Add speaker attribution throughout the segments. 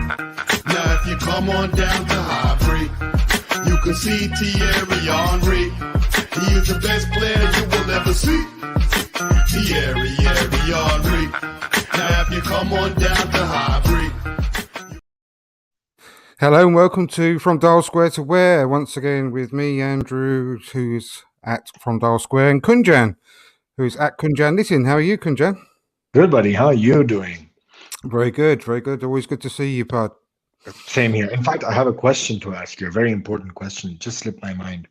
Speaker 1: Now if you come on down to Highbury, you can see Thierry Henry. He is the best player you will ever see. Thierry Henry. Now if you come on down to Highbury.
Speaker 2: Hello and welcome to From Dial Square to Where. Once again with me, Andrew, who's at From Dial Square, and Kunjan, who's at Kunjan Nitin. How are you, Kunjan?
Speaker 3: Good, buddy. How are you doing?
Speaker 2: Very good, very good. Always good to see you, bud.
Speaker 3: Same here. In fact, I have a question to ask you, a very important question. It just slipped my mind.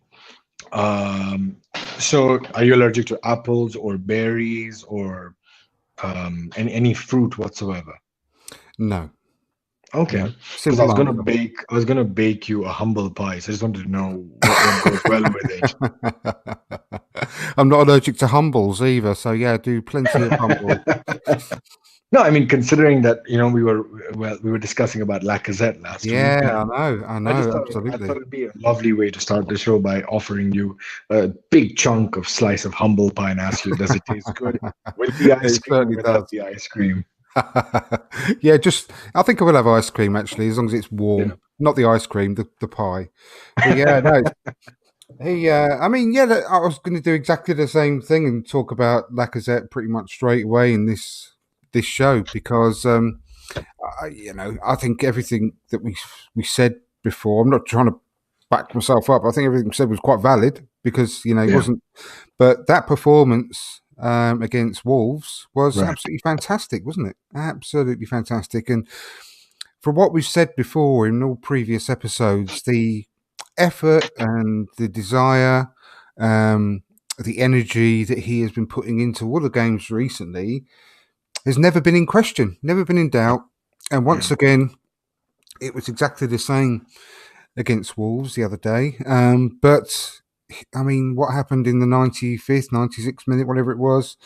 Speaker 3: So are you allergic to apples or berries or any fruit whatsoever?
Speaker 2: No.
Speaker 3: Okay. Because I was gonna bake you a humble pie. So I just wanted to know what goes well with it.
Speaker 2: I'm not allergic to humbles either, so yeah, I do plenty of humble.
Speaker 3: No, I mean, considering that we were discussing about Lacazette last week.
Speaker 2: Yeah, I know,
Speaker 3: absolutely. I thought it'd be a lovely way to start the show by offering you a big chunk of slice of humble pie and ask you, does it taste good with the ice cream or without the ice cream?
Speaker 2: Yeah, I think I will have ice cream actually, as long as it's warm. Yeah. Not the ice cream, the pie. But yeah, no. I was going to do exactly the same thing and talk about Lacazette pretty much straight away in this show because I think everything that we said before. I'm not trying to back myself up. I think everything said was quite valid because he wasn't. But that performance against Wolves was absolutely fantastic, wasn't it? Absolutely fantastic. And from what we've said before in all previous episodes, the effort and the desire, the energy that he has been putting into all the games recently has never been in question, never been in doubt. And once again, it was exactly the same against Wolves the other day. But I mean, what happened in the 95th, 96th minute, whatever it was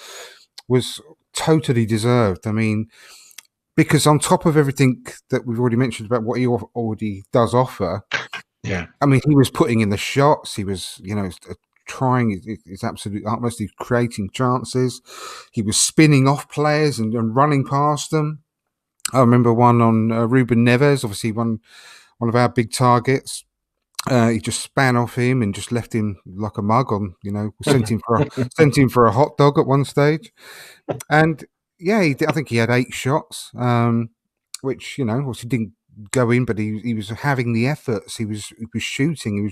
Speaker 2: totally deserved. I mean, because on top of everything that we've already mentioned about what he already does offer, I mean, he was putting in the shots. He was, trying his absolute utmost. He was creating chances. He was spinning off players and running past them. I remember one on Ruben Neves, obviously one of our big targets. He just span off him and just left him like a mug on, sent him for a hot dog at one stage. And yeah, I think he had 8 shots, which, obviously didn't go in, but he was having the efforts. He was shooting. He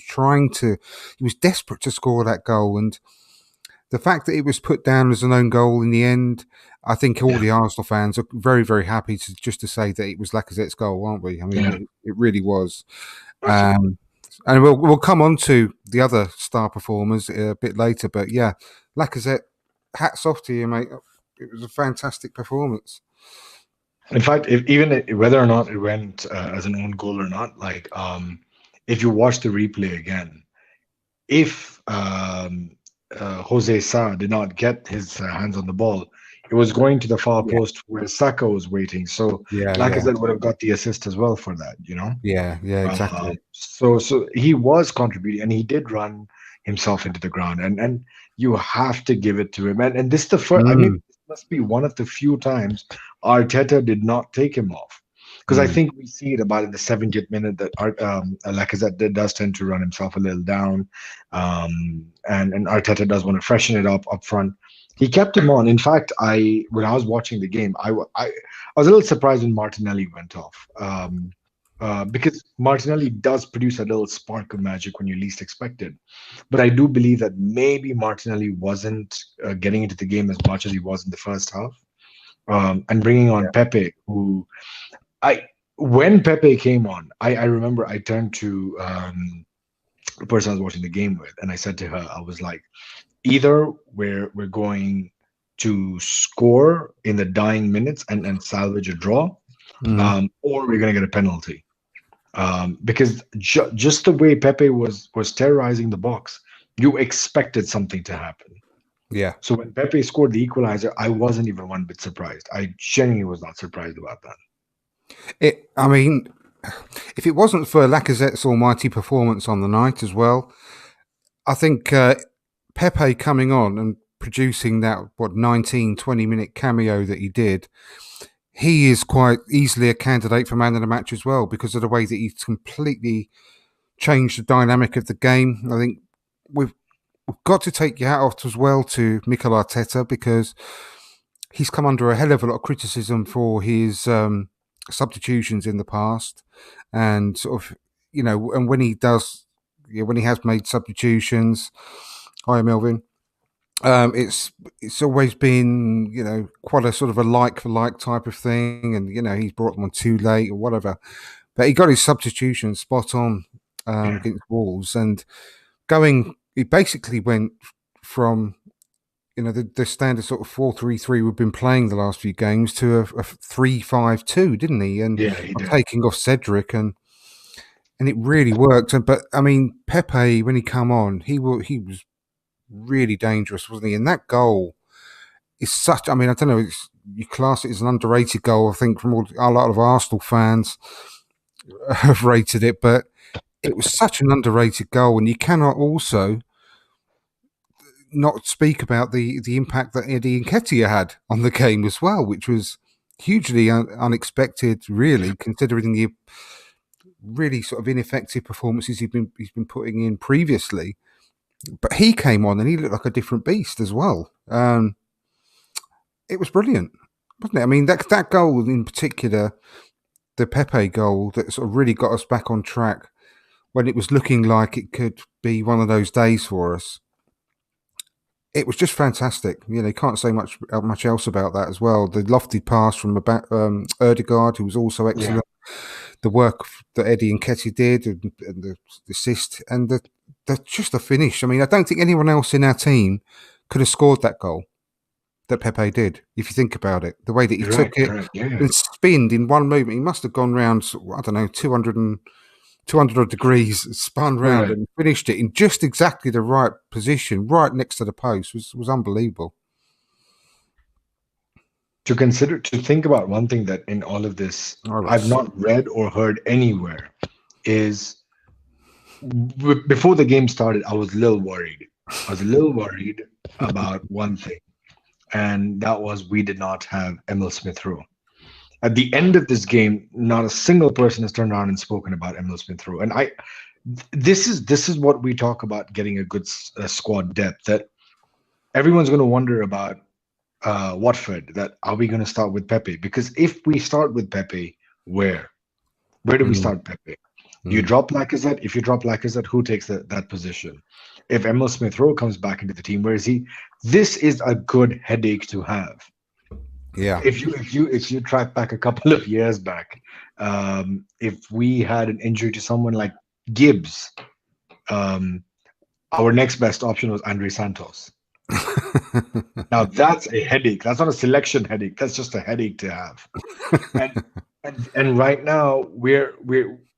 Speaker 2: was desperate to score that goal. And the fact that it was put down as an own goal in the end, I think all the Arsenal fans are very, very happy to say that it was Lacazette's goal, aren't we? I mean, it really was. And we'll come on to the other star performers a bit later. But yeah, Lacazette, hats off to you, mate. It was a fantastic performance.
Speaker 3: In fact, whether or not it went as an own goal or not, like if you watch the replay again, if Jose Sa did not get his hands on the ball, it was going to the far post where Saka was waiting. So Lacazette would have got the assist as well for that,
Speaker 2: Yeah, exactly.
Speaker 3: So he was contributing, and he did run himself into the ground, and you have to give it to him. And this is the first. I mean, this must be one of the few times Arteta did not take him off, because I think we see it about in the 70th minute that Lacazette does tend to run himself a little down, and Arteta does want to freshen it up front. He kept him on. In fact, when I was watching the game, I was a little surprised when Martinelli went off, because Martinelli does produce a little spark of magic when you least expect it. But I do believe that maybe Martinelli wasn't getting into the game as much as he was in the first half, and bringing on Pepe, who when Pepe came on, I remember I turned to the person I was watching the game with, and I said to her, I was like, either we're going to score in the dying minutes and salvage a draw, or we're going to get a penalty. Because just the way Pepe was terrorizing the box, you expected something to happen.
Speaker 2: Yeah.
Speaker 3: So when Pepe scored the equalizer, I wasn't even one bit surprised. I genuinely was not surprised about that.
Speaker 2: I mean, if it wasn't for Lacazette's almighty performance on the night as well, I think Pepe coming on and producing that 19-20 minute cameo that he did, he is quite easily a candidate for man of the match as well because of the way that he's completely changed the dynamic of the game. I think we've got to take your hat off as well to Mikel Arteta because he's come under a hell of a lot of criticism for his substitutions in the past, and sort of, and when he does, when he has made substitutions, hi Melvin, it's always been quite a sort of a like for like type of thing, and he's brought them on too late or whatever, but he got his substitution spot on against Wolves, and he basically went from the standard sort of 4-3-3 we've been playing the last few games to a 3-5-2, didn't he? And
Speaker 3: he did.
Speaker 2: Taking off Cedric, and it really worked. But I mean, Pepe, when he come on, he was really dangerous, wasn't he? And that goal is such. I mean, I don't know. You class it as an underrated goal. I think from a lot of Arsenal fans have rated it, but it was such an underrated goal, and you cannot also not speak about the impact that Eddie Nketiah had on the game as well, which was hugely unexpected, really, considering the really sort of ineffective performances he's been putting in previously. But he came on and he looked like a different beast as well. It was brilliant, wasn't it? I mean, that goal in particular, the Pepe goal, that sort of really got us back on track when it was looking like it could be one of those days for us. It was just fantastic. You can't say much else about that as well. The lofted pass from Ødegaard, who was also excellent. Yeah. The work that Eddie Nketiah did, and the assist, and just the finish. I mean, I don't think anyone else in our team could have scored that goal that Pepe did, if you think about it. The way that he took it and spinned in one movement. He must have gone round, I don't know, 200 degrees, spun round and finished it in just exactly the right position, right next to the post. Was unbelievable.
Speaker 3: To think about one thing that in all of this I've not read or heard anywhere is before the game started, I was a little worried. About one thing, and that was we did not have Emil Smith-Rowe. At the end of this game, not a single person has turned around and spoken about Emil Smith-Rowe. And this is what we talk about, getting a good squad depth, that everyone's going to wonder about Watford, that are we going to start with Pepe? Because if we start with Pepe, where do we start Pepe? You drop Lacazette. If you drop Lacazette, who takes that position? If Emil Smith-Rowe comes back into the team, where is he? This is a good headache to have.
Speaker 2: Yeah.
Speaker 3: If you track back a couple of years back, if we had an injury to someone like Gibbs, our next best option was Andre Santos. Now that's a headache. That's not a selection headache. That's just a headache to have. And right now we're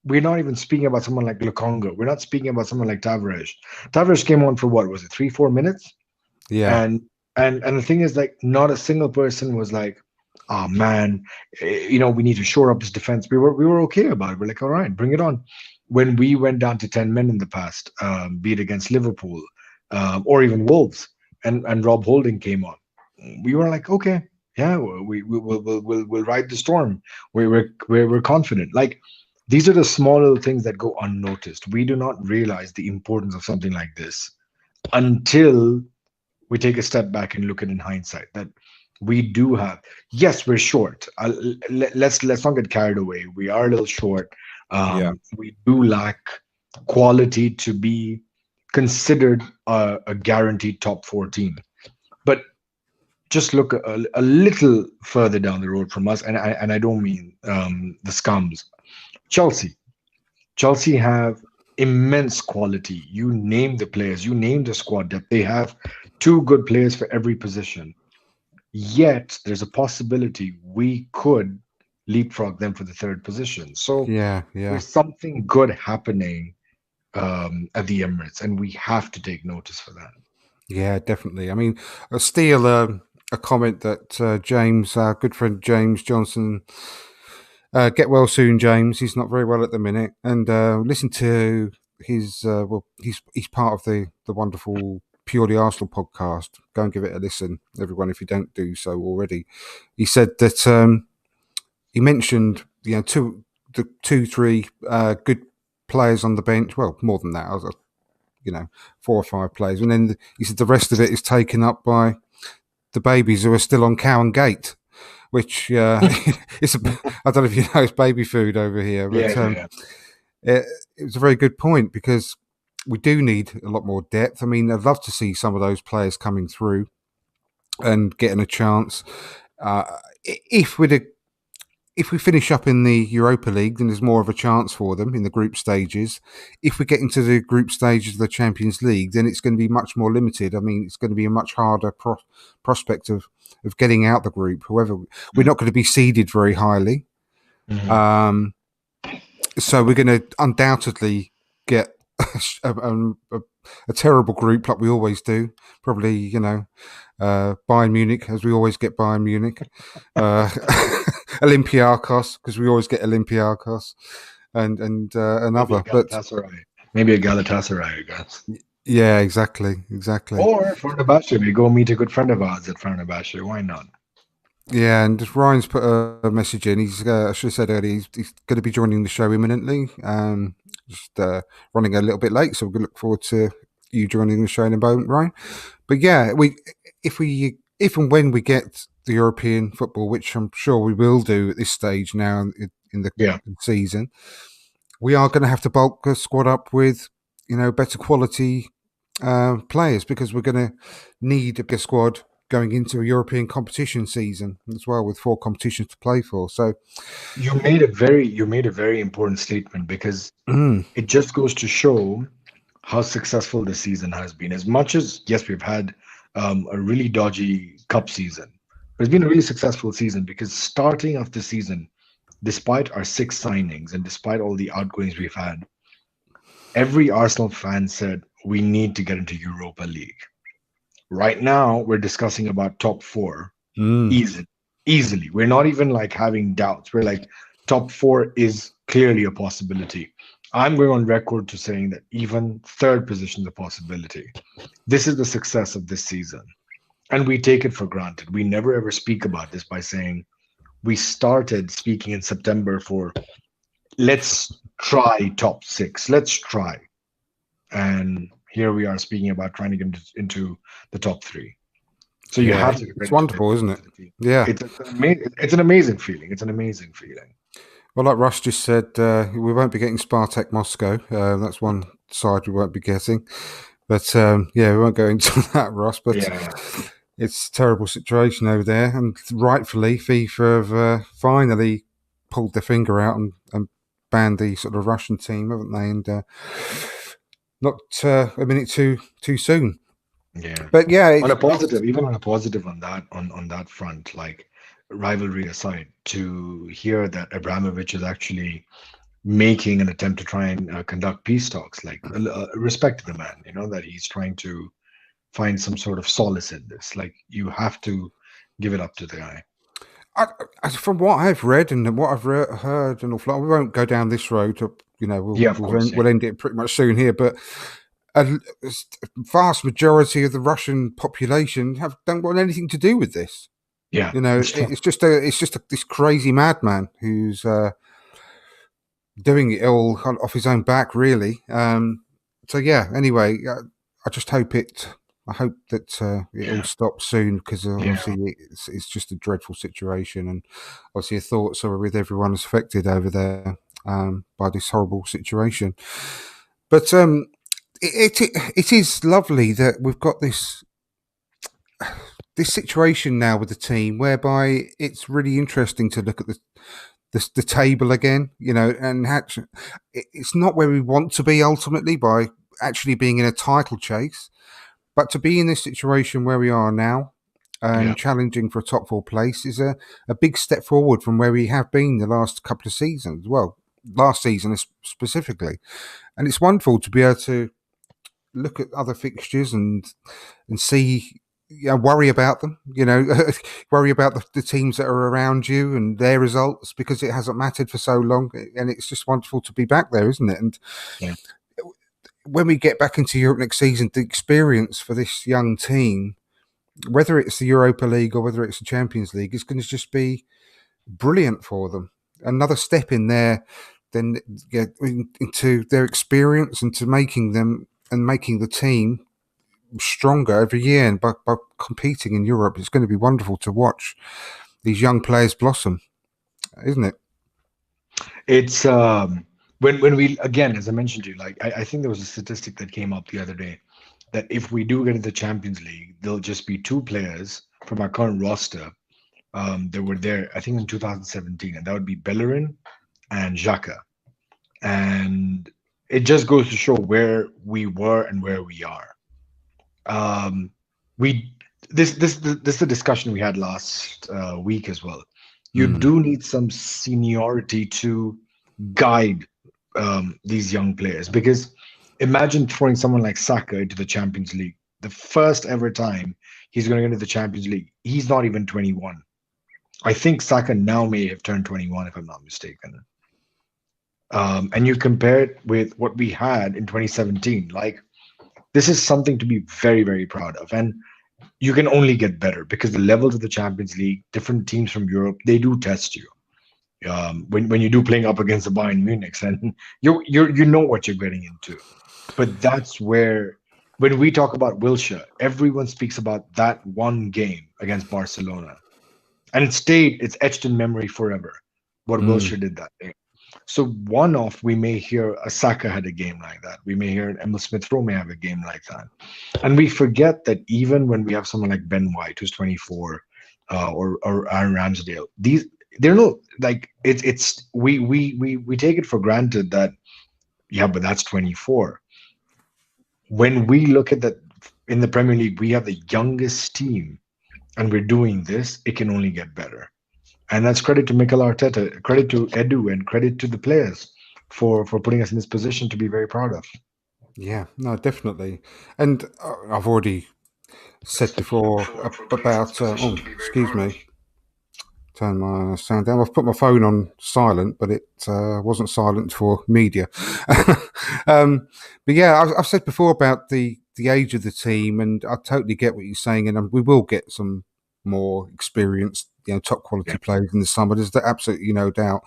Speaker 3: not even speaking about someone like Lokonga. We're not speaking about someone like Tavares. Tavares came on for what was it, 3-4 minutes?
Speaker 2: Yeah.
Speaker 3: And the thing is, like, not a single person was like, oh man, we need to shore up his defense. We were okay about it. We're like, all right, bring it on. When we went down to 10 men in the past, be it against Liverpool or even Wolves, and Rob Holding came on, we were like, okay, yeah, we'll ride the storm. We're confident. Like, these are the small little things that go unnoticed. We do not realize the importance of something like this until we take a step back and look at it in hindsight, that we do have. Yes, we're short. Let's not get carried away. We are a little short. We do lack quality to be considered a guaranteed top 4 team. But just look a little further down the road from us, and I don't mean the scums. Chelsea have immense quality. You name the players, you name the squad depth. They have 2 good players for every position. Yet there's a possibility we could leapfrog them for the 3rd position. So there's something good happening at the Emirates, and we have to take notice for that.
Speaker 2: Yeah, definitely. I mean, I'll steal a comment that James, our good friend James Johnson, get well soon, James. He's not very well at the minute. And listen to his, he's part of the wonderful Purely Arsenal podcast. Go and give it a listen, everyone, if you don't do so already. He said that he mentioned, two, three good players on the bench. Well, more than that. I was, 4 or 5 players, and then he said the rest of it is taken up by the babies who are still on Cowan Gate, which it's I don't know if you know, it's baby food over here, but it was a very good point because we do need a lot more depth. I mean, I'd love to see some of those players coming through and getting a chance. If we finish up in the Europa League, then there's more of a chance for them in the group stages. If we get into the group stages of the Champions League, then it's going to be much more limited. I mean, it's going to be a much harder prospect of getting out the group. However, we're not going to be seeded very highly. Mm-hmm. So we're going to undoubtedly get a terrible group like we always do. Probably, Bayern Munich, as we always get Bayern Munich. Olympiacos, because we always get Olympiacos, and another.
Speaker 3: Maybe a Galatasaray, I guess.
Speaker 2: Yeah, exactly.
Speaker 3: Or Fenerbahce, we go meet a good friend of ours at Fenerbahce. Why not?
Speaker 2: Yeah, and Ryan's put a message in. He's, I should have said earlier, he's going to be joining the show imminently. Just running a little bit late, so we're going to look forward to you joining the show in a moment, Ryan. But yeah, if and when we get the European football, which I'm sure we will do at this stage now in the season, we are going to have to bulk the squad up with, better quality players, because we're going to need a squad going into a European competition season as well, with 4 competitions to play for. So
Speaker 3: you made a very important statement, because it just goes to show how successful this season has been. As much as, yes, we've had a really dodgy cup season, but it's been a really successful season, because starting off the season, despite our 6 signings and despite all the outgoings we've had, every Arsenal fan said we need to get into Europa League. Right now, we're discussing about top 4 easily. We're not even like having doubts. We're like, top 4 is clearly a possibility. I'm going on record to saying that even 3rd position is a possibility. This is the success of this season, and we take it for granted. We never ever speak about this by saying we started speaking in September for let's try top 6. Let's try. And here we are speaking about trying to get into the top 3. So you have to.
Speaker 2: It's wonderful, isn't it? Yeah.
Speaker 3: It's an amazing feeling. It's an amazing feeling.
Speaker 2: Well, like Russ just said, we won't be getting Spartak Moscow. That's one side we won't be getting. But we won't go into that, Russ. But it's a terrible situation over there. And rightfully, FIFA have finally pulled their finger out and banned the sort of Russian team, haven't they? And not a minute too soon.
Speaker 3: Yeah.
Speaker 2: But yeah,
Speaker 3: on a positive on that front, like, rivalry aside, to hear that Abramovich is actually making an attempt to try and conduct peace talks, like, respect to the man, that he's trying to find some sort of solace in this. Like, you have to give it up to the guy.
Speaker 2: From what I've read and what I've heard, and all, we won't go down this road. We'll end it pretty much soon here. But a vast majority of the Russian population don't want anything to do with this.
Speaker 3: Yeah,
Speaker 2: it's just this crazy madman who's doing it all off his own back, really. Anyway, I just hope it. I hope that it all stops soon, because obviously it's just a dreadful situation, and obviously thoughts are with everyone who's affected over there by this horrible situation. But it is lovely that we've got this situation now with the team, whereby it's really interesting to look at the table again, and it's not where we want to be ultimately by actually being in a title chase. But to be in this situation where we are now and challenging for a top 4 place is a big step forward from where we have been the last couple of seasons. Well, last season specifically. And it's wonderful to be able to look at other fixtures and see, worry about them, worry about the teams that are around you and their results, because it hasn't mattered for so long. And it's just wonderful to be back there, isn't it? And when we get back into Europe next season, the experience for this young team, whether it's the Europa League or whether it's the Champions League, is going to just be brilliant for them. Another step in there, then into their experience and to making the team stronger every year. And by competing in Europe, it's going to be wonderful to watch these young players blossom, isn't it?
Speaker 3: It's when we, again, as I mentioned to you, like I think there was a statistic that came up the other day that if we do get into the Champions League, there'll just be two players from our current roster that were there, I think in 2017, and that would be Bellerin and Xhaka. And it just goes to show where we were and where we are. This is the discussion we had last week as well. You do need some seniority to guide these young players, because imagine throwing someone like Saka into the Champions League. The first ever time he's going to get into the Champions League, he's not even 21. I think Saka now may have turned 21, if I'm not mistaken. And you compare it with what we had in 2017. Like, this is something to be very, very proud of. And you can only get better because the levels of the Champions League, different teams from Europe, they do test you. When you do playing up against the Bayern Munich, and you know what you're getting into. But that's where, when we talk about Wilshere, everyone speaks about that one game against Barcelona. And it's etched in memory forever, what Wilshere did that day. So one-off, we may hear a Saka had a game like that. We may hear an Emil Smith-Rowe may have a game like that. And we forget that even when we have someone like Ben White, who's 24, or Aaron Ramsdale, they're not like we take it for granted that, yeah, but that's 24. When we look at that in the Premier League, we have the youngest team, and we're doing this. It can only get better. And that's credit to Mikel Arteta, credit to Edu, and credit to the players for putting us in this position to be very proud of.
Speaker 2: Yeah, no, definitely. And I've already said before about... oh, excuse me. Turn my sound down. I've put my phone on silent, but it wasn't silent for media. But yeah, I've said before about the age of the team, and I totally get what you're saying, and we will get some more experienced, top quality players in the summer. There's absolutely no doubt.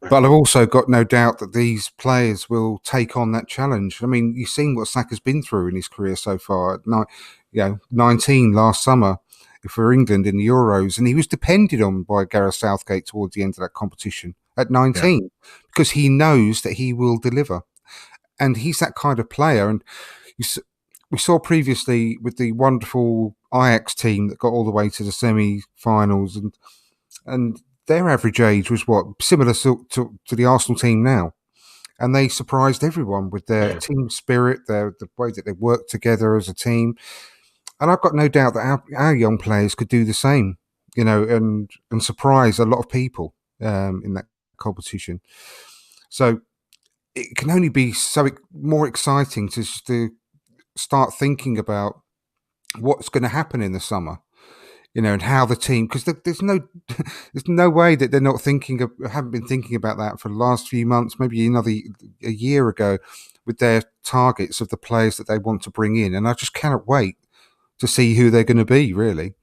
Speaker 2: But I've also got no doubt that these players will take on that challenge. I mean, you've seen what Saka's been through in his career so far. 19 last summer for England in the Euros, and he was depended on by Gareth Southgate towards the end of that competition at 19 because he knows that he will deliver. And he's that kind of player. And we saw previously with the wonderful Ajax team that got all the way to the semi-finals, and their average age was similar to the Arsenal team now, and they surprised everyone with their team spirit, the way that they work together as a team. And I've got no doubt that our young players could do the same, and surprise a lot of people in that competition. So it can only be so more exciting to start thinking about what's going to happen in the summer, and how the team, because there's no way that they're not haven't been thinking about that for the last few months, maybe a year ago, with their targets of the players that they want to bring in. And I just cannot wait to see who they're going to be, really,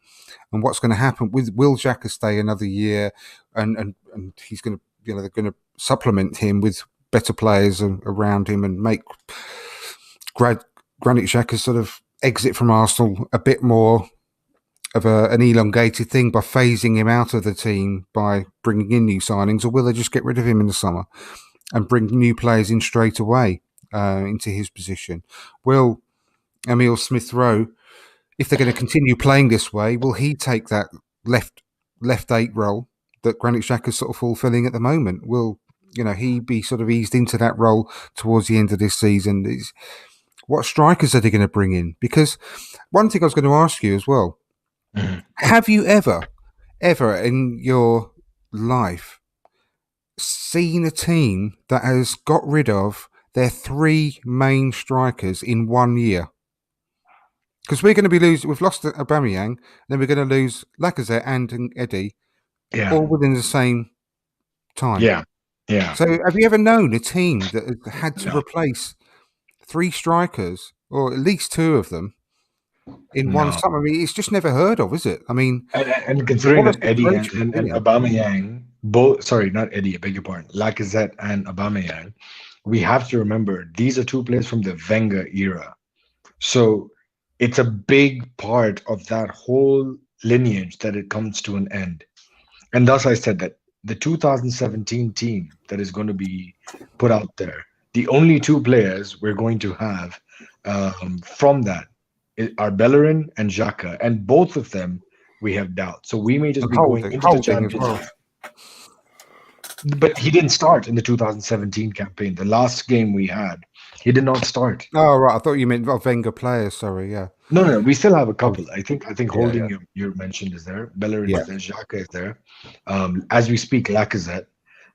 Speaker 2: and what's going to happen. Will Xhaka stay another year, and he's going to, they're going to supplement him with better players around him and make Granit Xhaka's sort of exit from Arsenal a bit more of an elongated thing by phasing him out of the team by bringing in new signings, or will they just get rid of him in the summer and bring new players in straight away into his position? Will Emil Smith-Rowe, if they're going to continue playing this way, will he take that left 8 role that Granit Xhaka is sort of fulfilling at the moment? Will he be sort of eased into that role towards the end of this season? What strikers are they going to bring in? Because one thing I was going to ask you as well, have you ever in your life seen a team that has got rid of their 3 main strikers in 1 year? Because we're going to be we've lost Aubameyang, then we're going to lose Lacazette and Eddie, all within the same time.
Speaker 3: Yeah.
Speaker 2: So have you ever known a team that had to replace 3 strikers, or at least 2 of them, in one summer? I mean, it's just never heard of, is it? I mean,
Speaker 3: and considering that Eddie and Aubameyang both, sorry, not Eddie, I beg your pardon, Lacazette and Aubameyang, we have to remember these are two players from the Wenger era. So it's a big part of that whole lineage that it comes to an end. And thus I said that the 2017 team that is going to be put out there, the only two players we're going to have from that are Bellerin and Xhaka, and both of them we have doubt. So we may just
Speaker 2: And
Speaker 3: be going into the
Speaker 2: Holding as
Speaker 3: Champions
Speaker 2: well.
Speaker 3: League. But he didn't start in the 2017 campaign. The last game we had, he did not start.
Speaker 2: Oh, right. I thought you meant Wenger players. Sorry, yeah.
Speaker 3: No, we still have a couple. I think Holding
Speaker 2: yeah.
Speaker 3: you mentioned is there. Bellerin
Speaker 2: Yeah.
Speaker 3: is there. Xhaka is there. As we speak, Lacazette.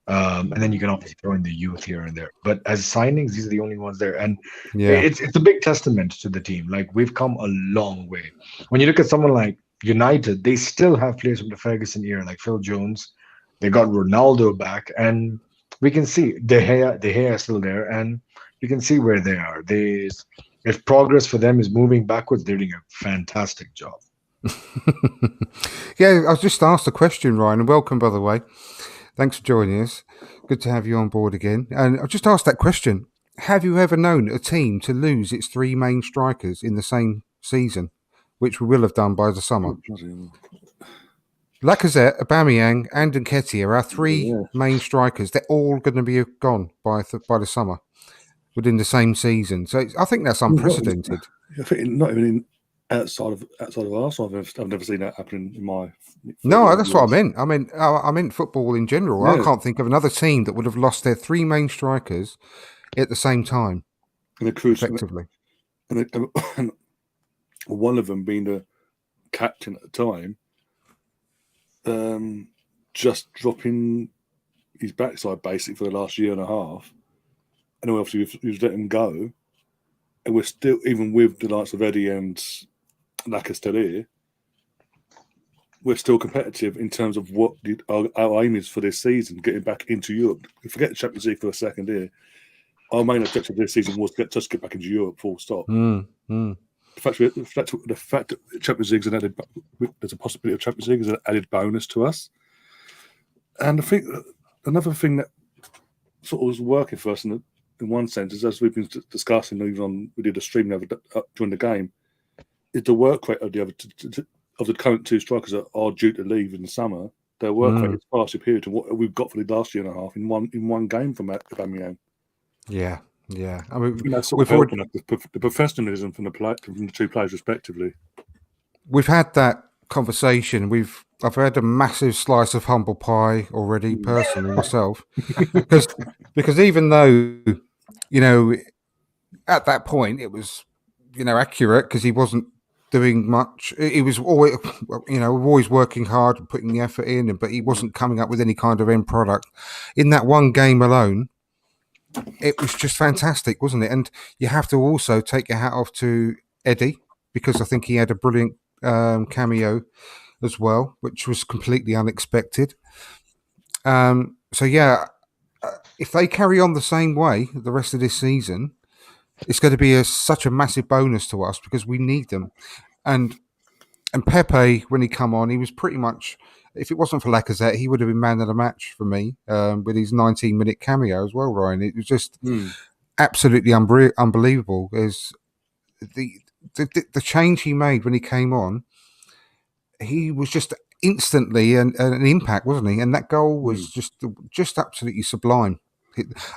Speaker 3: And then you can obviously throw in the youth here and there. But as signings, these are the only ones there. And
Speaker 2: Yeah.
Speaker 3: it's a big testament to the team. Like, we've come a long way. When you look at someone like United, they still have players from the Ferguson era, like Phil Jones. They got Ronaldo back, and we can see De Gea is still there, and you can see where they are. If progress for them is moving backwards, they're doing a fantastic job.
Speaker 2: Yeah, I was just asked a question, Ryan, and welcome, by the way. Thanks for joining us. Good to have you on board again. And I just asked that question. Have you ever known a team to lose its three main strikers in the same season, which we will have done by the summer? Lacazette, Aubameyang, and Nketiah are our three main strikers. They're all going to be gone by the summer within the same season. So I think that's unprecedented.
Speaker 4: I think not even outside of Arsenal. I've never seen that happen in my.
Speaker 2: No, that's what I meant. I meant football in general.
Speaker 4: Yeah.
Speaker 2: I can't think of another team that would have lost their three main strikers at the same time.
Speaker 4: And the crucial,
Speaker 2: effectively.
Speaker 4: and one of them being the captain at the time, just dropping his backside basically for the last year and a half, and then obviously we've let him go, and we're still, even with the likes of Eddie and Laca still here, we're still competitive in terms of what our aim is for this season, getting back into Europe. Forget the Champions League for a second here. Our main objective this season was to get back into Europe, full stop. The fact that Champions League there's a possibility of Champions League is an added bonus to us. And I think another thing that sort of was working for us in one sense is, as we've been discussing, even we did a stream during the game, is the work rate of the current two strikers that are due to leave in the summer. Their work rate is far superior to what we've got for the last year and a half in one game from Aubameyang.
Speaker 2: Yeah. I mean,
Speaker 4: that's sort of helping the professionalism from the two players respectively.
Speaker 2: We've had that conversation. I've had a massive slice of humble pie already, personally myself, because even though, at that point it was, accurate because he wasn't doing much. He was always, always working hard and putting the effort in, but he wasn't coming up with any kind of end product. In that one game alone, it was just fantastic, wasn't it? And you have to also take your hat off to Eddie, because I think he had a brilliant cameo as well, which was completely unexpected. So yeah, if they carry on the same way the rest of this season, it's going to be such a massive bonus to us because we need them. And Pepe, when he come on, he was pretty much, if it wasn't for Lacazette, he would have been man of the match for me with his 19-minute cameo as well, Ryan. It was just absolutely unbelievable. There's the change he made when he came on. He was just instantly an impact, wasn't he? And that goal was just absolutely sublime.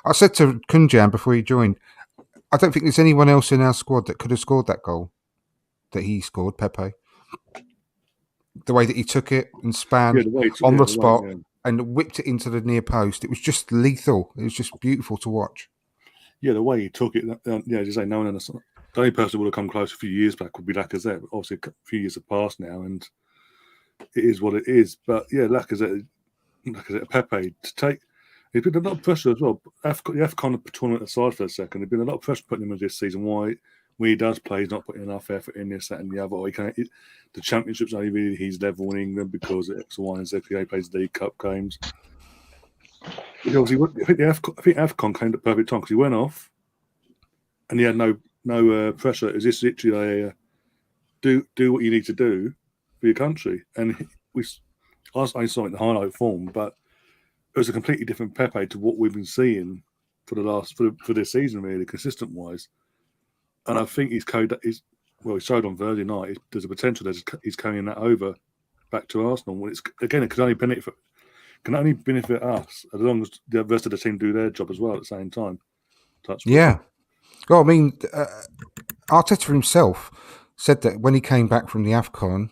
Speaker 2: I said to Kunjan before he joined, I don't think there's anyone else in our squad that could have scored that goal that he scored, Pepe. The way that he took it and span on the spot and whipped it into the near post, it was just lethal. It was just beautiful to watch.
Speaker 4: Yeah, the way he took it, as you say, no one else. The only person who would have come close a few years back would be Lacazette. But obviously, a few years have passed now, and it is what it is. But yeah, Lacazette, Pepe, there's been a lot of pressure as well. The AFCON tournament aside for a second, there's been a lot of pressure putting him in this season. Why, when he does play, he's not putting enough effort in this, that, and the other. Or the championships only really he's level in England because of X, Y, and Z. He plays League Cup games. I think AFCON came at the perfect time because he went off, and he had no pressure. Is this literally do what you need to do for your country? And I saw it in the highlight form, but was a completely different Pepe to what we've been seeing for this season, really, consistent wise. And I think he showed on Thursday night. There's a potential that he's carrying that over back to Arsenal. When it can only benefit us as long as the rest of the team do their job as well at the same time.
Speaker 2: Yeah. Well, I mean, Arteta himself said that when he came back from the AFCON,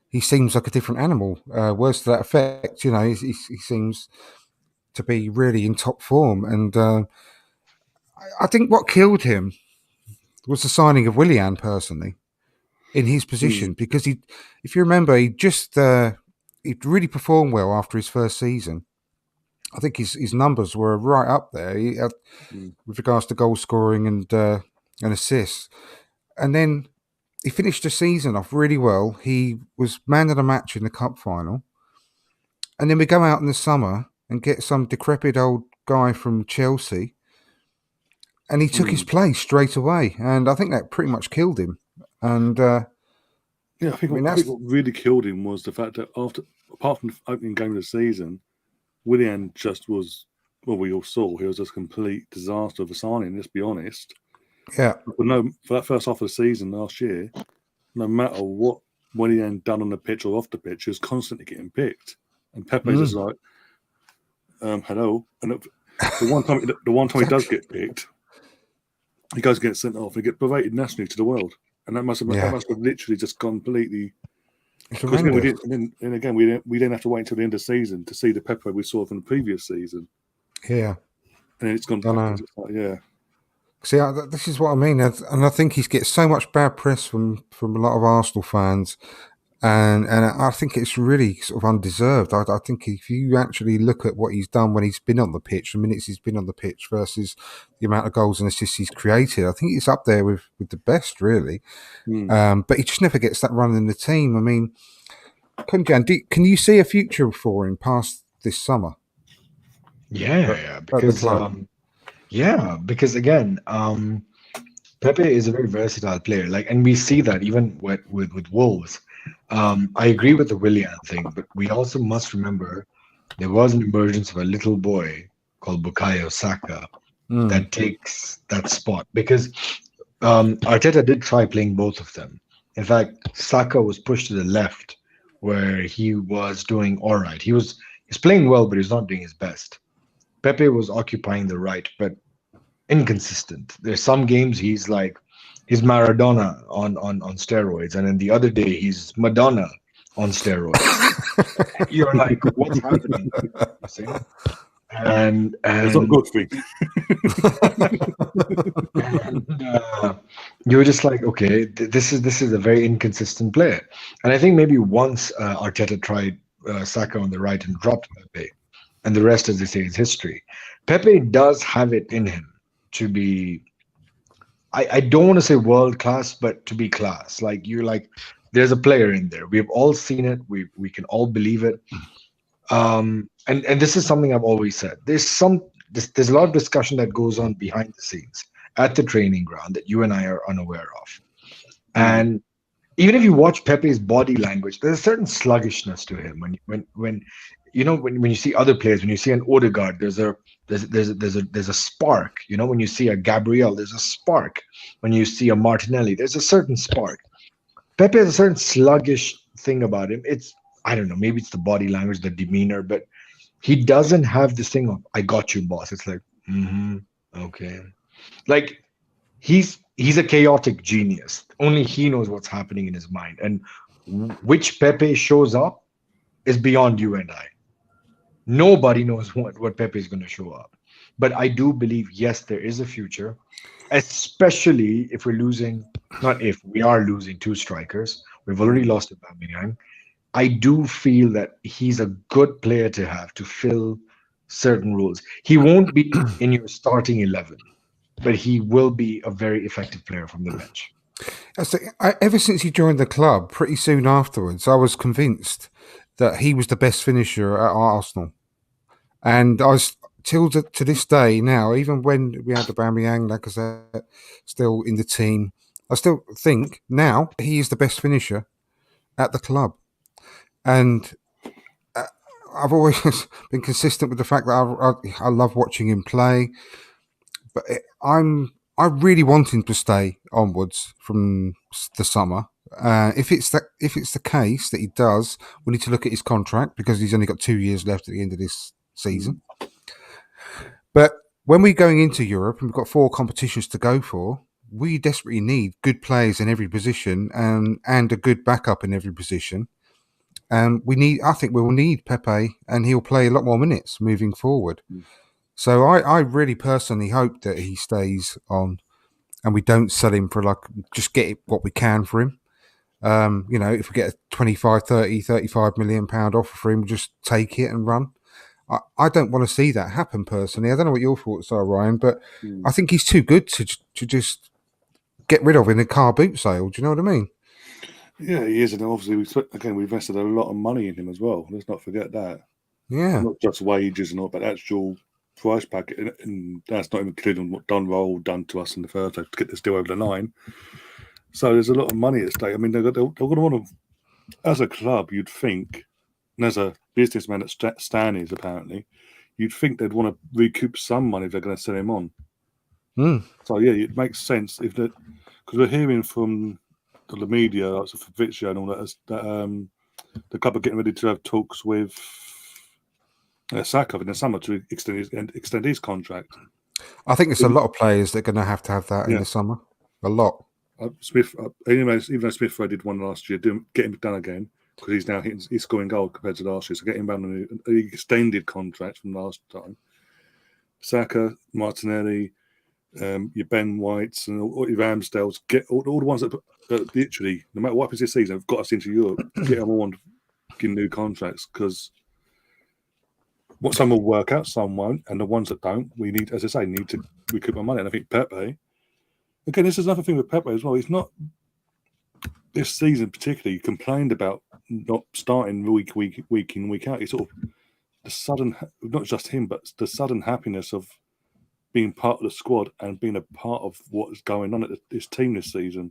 Speaker 2: he seems like a different animal. Words to that effect, he seems to be really in top form. And I think what killed him was the signing of Willian, personally, in his position, because if you remember, he really performed well after his first season. I think his numbers were right up there with regards to goal scoring and assists. And then he finished the season off really well. He was man of the match in the cup final. And then we go out in the summer and get some decrepit old guy from Chelsea. And he took his place straight away. And I think that pretty much killed him. And
Speaker 4: I think what really killed him was the fact that apart from the opening game of the season, Willian just was, well, we all saw, he was just a complete disaster of a signing, let's be honest.
Speaker 2: Yeah.
Speaker 4: But for that first half of the season last year, no matter what Willian done on the pitch or off the pitch, he was constantly getting picked. And Pepe's just like, hello. And the one time he does get picked, he goes get sent off and get berated nationally to the world. And that must have literally just completely. Because we didn't have to wait until the end of the season to see the Pepe we saw from the previous season.
Speaker 2: Yeah,
Speaker 4: and it's gone back.
Speaker 2: See, this is what I mean, and I think he gets so much bad press from a lot of Arsenal fans, and I think it's really sort of undeserved. I think if you actually look at what he's done when he's been on the pitch, the minutes he's been on the pitch versus the amount of goals and assists he's created, I think he's up there with the best, really. But he just never gets that run in the team. I mean, Kunjan, can you see a future for him past this summer?
Speaker 3: Yeah, because again, Pepe is a very versatile player. And we see that even with Wolves. I agree with the Willian thing, but we also must remember there was an emergence of a little boy called Bukayo Saka that takes that spot, because Arteta did try playing both of them. In fact, Saka was pushed to the left where he was doing all right. He's playing well, but he's not doing his best. Pepe was occupying the right, but inconsistent. There's some games he's Maradona on steroids, and then the other day he's Madonna on steroids. You're like, what's happening? You see? And
Speaker 4: it's not good for me.
Speaker 3: And you were just like, okay, this is a very inconsistent player. And I think maybe once Arteta tried Saka on the right and dropped Pepe, and the rest, as they say, is history. Pepe does have it in him to be, I don't want to say world class, but to be class. There's a player in there. We've all seen it. We can all believe it. And this is something I've always said. There's a lot of discussion that goes on behind the scenes at the training ground that you and I are unaware of. And even if you watch Pepe's body language, there's a certain sluggishness to him. When you see other players, when you see an Odegaard, there's a spark. When you see a Gabriel, there's a spark. When you see a Martinelli, there's a certain spark. Pepe has a certain sluggish thing about him. I don't know, maybe it's the body language, the demeanor, but he doesn't have this thing of, I got you, boss. It's like, okay. He's a chaotic genius. Only he knows what's happening in his mind. And which Pepe shows up is beyond you and I. Nobody knows what Pepe is going to show up. But I do believe, yes, there is a future, especially if we're losing, we are losing two strikers. We've already lost Aubameyang. I do feel that he's a good player to have to fill certain roles. He won't be in your starting 11, but he will be a very effective player from the bench.
Speaker 2: Ever since he joined the club, pretty soon afterwards, I was convinced that he was the best finisher at Arsenal. And I was, till to this day now, even when we had Aubameyang, Lacazette still in the team, I still think now he is the best finisher at the club. And I've always been consistent with the fact that I love watching him play, but I really want him to stay onwards from the summer. If it's the case that he does, we need to look at his contract because he's only got 2 years left at the end of this season. But when we're going into Europe and we've got 4 competitions to go for, we desperately need good players in every position and a good backup in every position. And I think we will need Pepe, and he'll play a lot more minutes moving forward. So I really personally hope that he stays on and we don't sell him for just get what we can for him. If we get a 25, 30, 35 million pound offer for him, we'll just take it and run. I don't want to see that happen personally. I don't know what your thoughts are, Ryan, but I think he's too good to just get rid of in a car boot sale. Do you know what I mean?
Speaker 4: Yeah, he is, and obviously we've invested a lot of money in him as well. Let's not forget that.
Speaker 2: Yeah,
Speaker 4: not just wages and all, but actual price packet, and that's not including what Dunroll done to us in the first place to get this deal over the line. So there's a lot of money at stake. I mean, they're going to want to, as a club, you'd think, and as a businessman at Stan is apparently, you'd think they'd want to recoup some money if they're going to sell him on. So yeah, it makes sense because we're hearing from the media, like Fabrizio and all that, the club are getting ready to have talks with Saka in the summer to extend his contract.
Speaker 2: I think there's a lot of players that are going to have that in the summer. A lot.
Speaker 4: Smith, anyways, even though Smith did one last year, get him done again because he's scoring goal compared to last year. So get him down on an extended contract from last time. Saka, Martinelli, your Ben Whites and all your Ramsdales, get all the ones that literally, no matter what happens this season, have got us into Europe. Get them on getting new contracts because some will work out, some won't, and the ones that don't, we need, as I say, to recoup our money. And I think Pepe, again, this is another thing with Pepe as well. He's not this season particularly complained about not starting week in, week out. He's sort of the sudden, not just him, but the sudden happiness of being part of the squad and being a part of what's going on at this team this season.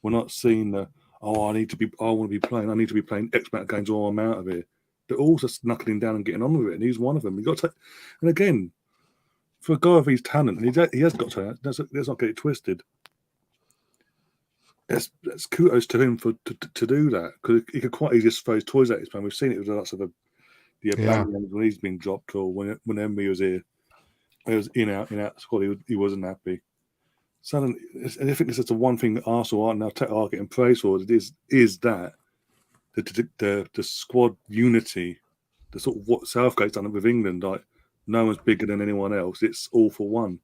Speaker 4: We're not seeing I want to be playing X amount of games or I'm out of here. They're all just knuckling down and getting on with it, and he's one of them. And again, for a guy of his talent, and he has got talent. Let's not get it twisted. That's kudos to him to do that because he could quite easily just throw his toys at his man. We've seen it with the lots of when he's been dropped or when Emery was here. He was in out squad. He wasn't happy. So I think this is the one thing that Arsenal are getting praise for. It is that the squad unity, the sort of what Southgate's done with England. Like no one's bigger than anyone else. It's all for one.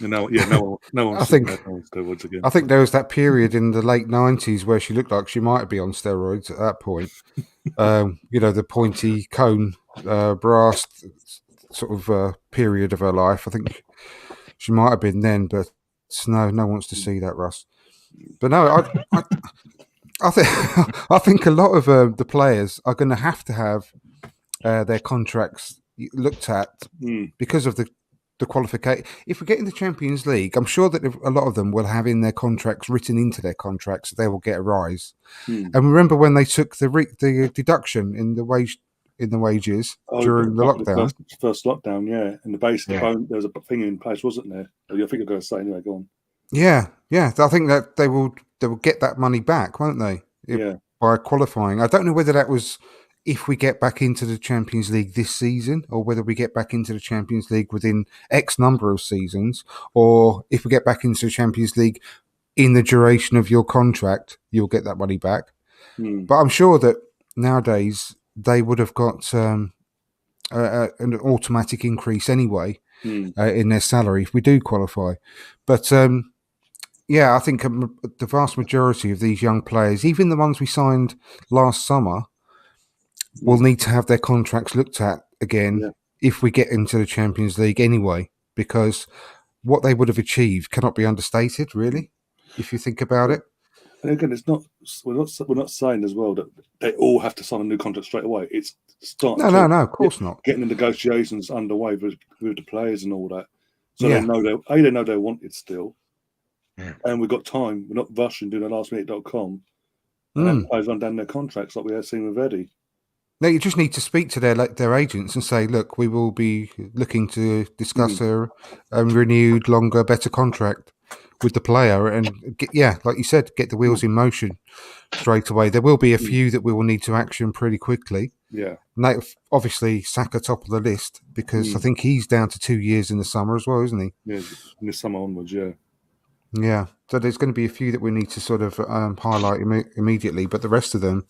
Speaker 4: No one.
Speaker 2: I think there was that period in the late 90s where she looked like she might be on steroids at that point. The pointy cone brass sort of period of her life. I think she might have been then, but no one wants to see that, Russ. But no, I think a lot of the players are going to have their contracts looked at because of the qualification. If we get in the Champions League, I'm sure that a lot of them will have in their contracts, written into their contracts, that they will get a rise. And remember when they took the deduction in the wages during the lockdown?
Speaker 4: First lockdown, yeah. And there was a thing in place, wasn't there? I think you're going to say anyway. Go on.
Speaker 2: Yeah. I think that they will get that money back, won't they? By qualifying. I don't know whether that was if we get back into the Champions League this season or whether we get back into the Champions League within X number of seasons, or if we get back into the Champions League in the duration of your contract, you'll get that money back. But I'm sure that nowadays they would have got an automatic increase anyway in their salary if we do qualify. But I think the vast majority of these young players, even the ones we signed last summer, will need to have their contracts looked at again if we get into the Champions League anyway, because what they would have achieved cannot be understated, really, if you think about it.
Speaker 4: And again, we're not saying as well that they all have to sign a new contract straight away. It's starting.
Speaker 2: No, of course not.
Speaker 4: Getting the negotiations underway with the players and all that, so they know they're wanted still, and we've got time. We're not rushing doing the lastminute.com and players run down their contracts like we have seen with Eddie.
Speaker 2: No, you just need to speak to their agents and say, look, we will be looking to discuss a renewed, longer, better contract with the player, and like you said, get the wheels in motion straight away. There will be a few that we will need to action pretty quickly.
Speaker 4: Yeah.
Speaker 2: And obviously, Saka top of the list because I think he's down to 2 years in the summer as well, isn't he?
Speaker 4: Yeah, in the summer onwards, yeah.
Speaker 2: Yeah, so there's going to be a few that we need to sort of highlight immediately, but the rest of them,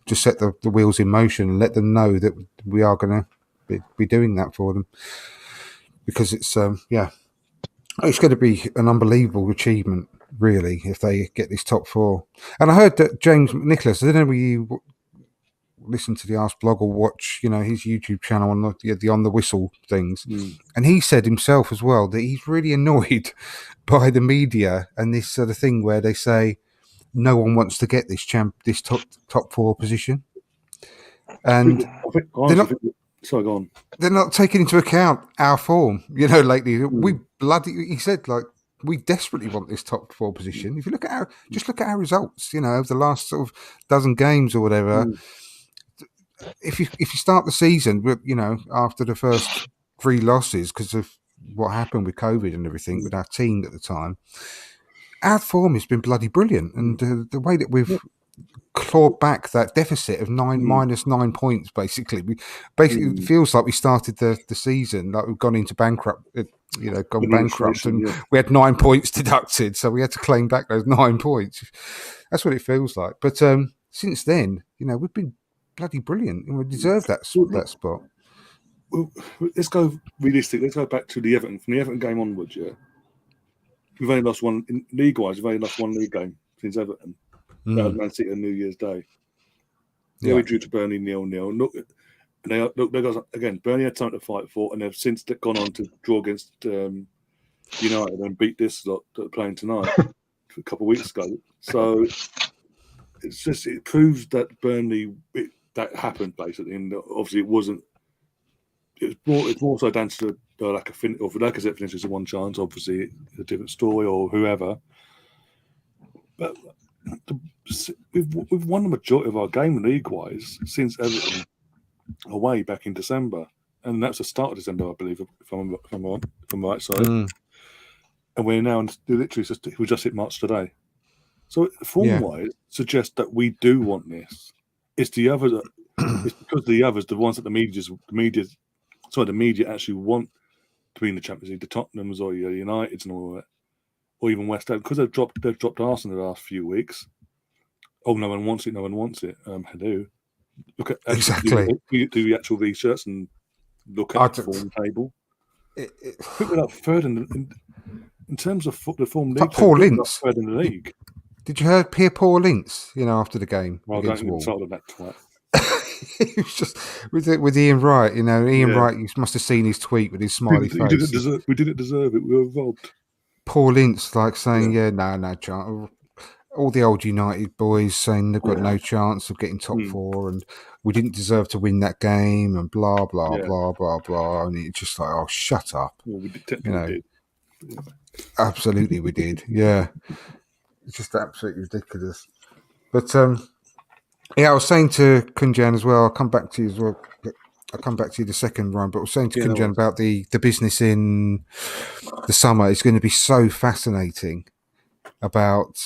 Speaker 2: just set the wheels in motion and let them know that we are going to be doing that for them, because it's it's going to be an unbelievable achievement, really, if they get this top four. And I heard that James Nicholas, I don't know whether you listen to the Ask blog or watch, his YouTube channel on the On the Whistle things, and he said himself as well that he's really annoyed by the media and this sort of thing where they say no one wants to get this top four position, and
Speaker 4: sorry, go on.
Speaker 2: They're not taking into account our form, lately. He said, like, we desperately want this top four position. If you look at our results, over the last sort of dozen games or whatever. If you start the season, after the first 3 losses because of what happened with COVID and everything with our team at the time, our form has been bloody brilliant, and the way that we've clawed back that deficit of minus 9 points, basically, it feels like we started the season like we've gone into bankrupt, and we had 9 points deducted, so we had to claim back those 9 points. That's what it feels like. But since then, we've been bloody brilliant, and we deserve that spot.
Speaker 4: Well, let's go realistic. Let's go back to the Everton. From the Everton game onwards, we've only lost one league-wise. We've only lost one league game since Everton. That was Man City on New Year's Day. Yeah, we drew to Burnley 0-0. Look, they got again. Burnley had something to fight for, and they've since gone on to draw against United and beat this lot that are playing tonight a couple of weeks ago. So it proves that Burnley that happened basically, and obviously it wasn't. It's more so down to the lack of finish, or if Lacazette finishes a one chance, obviously it's a different story, or whoever. But we've won the majority of our game league-wise since Everton away back in December, and that's the start of December, I believe, if I'm on from the right side. And we're now literally we just hit March today. So form-wise, suggests that we do want this. It's the others. It's because the others, the ones that the media actually want to be in the Champions League, the Tottenhams or Uniteds and all that, or even West Ham, because they've dropped Arsenal in the last few weeks. Oh, no one wants it. No one wants it. Hello. Look at
Speaker 2: exactly.
Speaker 4: Do the actual research and look at the form table. We're up third in terms of the form league.
Speaker 2: Paul Ince,
Speaker 4: third in the league.
Speaker 2: Did you hear Paul Ince? After the game.
Speaker 4: Well, don't get insulted on that twat.
Speaker 2: He was just with Ian Wright. Ian Wright. You must have seen his tweet with his smiley face.
Speaker 4: We didn't deserve it. We were robbed.
Speaker 2: Paul Ince, saying, no chance. All the old United boys saying they've got no chance of getting top four, and we didn't deserve to win that game, and blah blah blah blah blah. And it's just like, oh, shut up.
Speaker 4: Well, we did.
Speaker 2: Absolutely, we did. Yeah, it's just absolutely ridiculous. But I was saying to Kunjan as well. I'll come back to you as well. I'll come back to you the second round, but I was saying to Kunjan about the business in the summer. It's going to be so fascinating about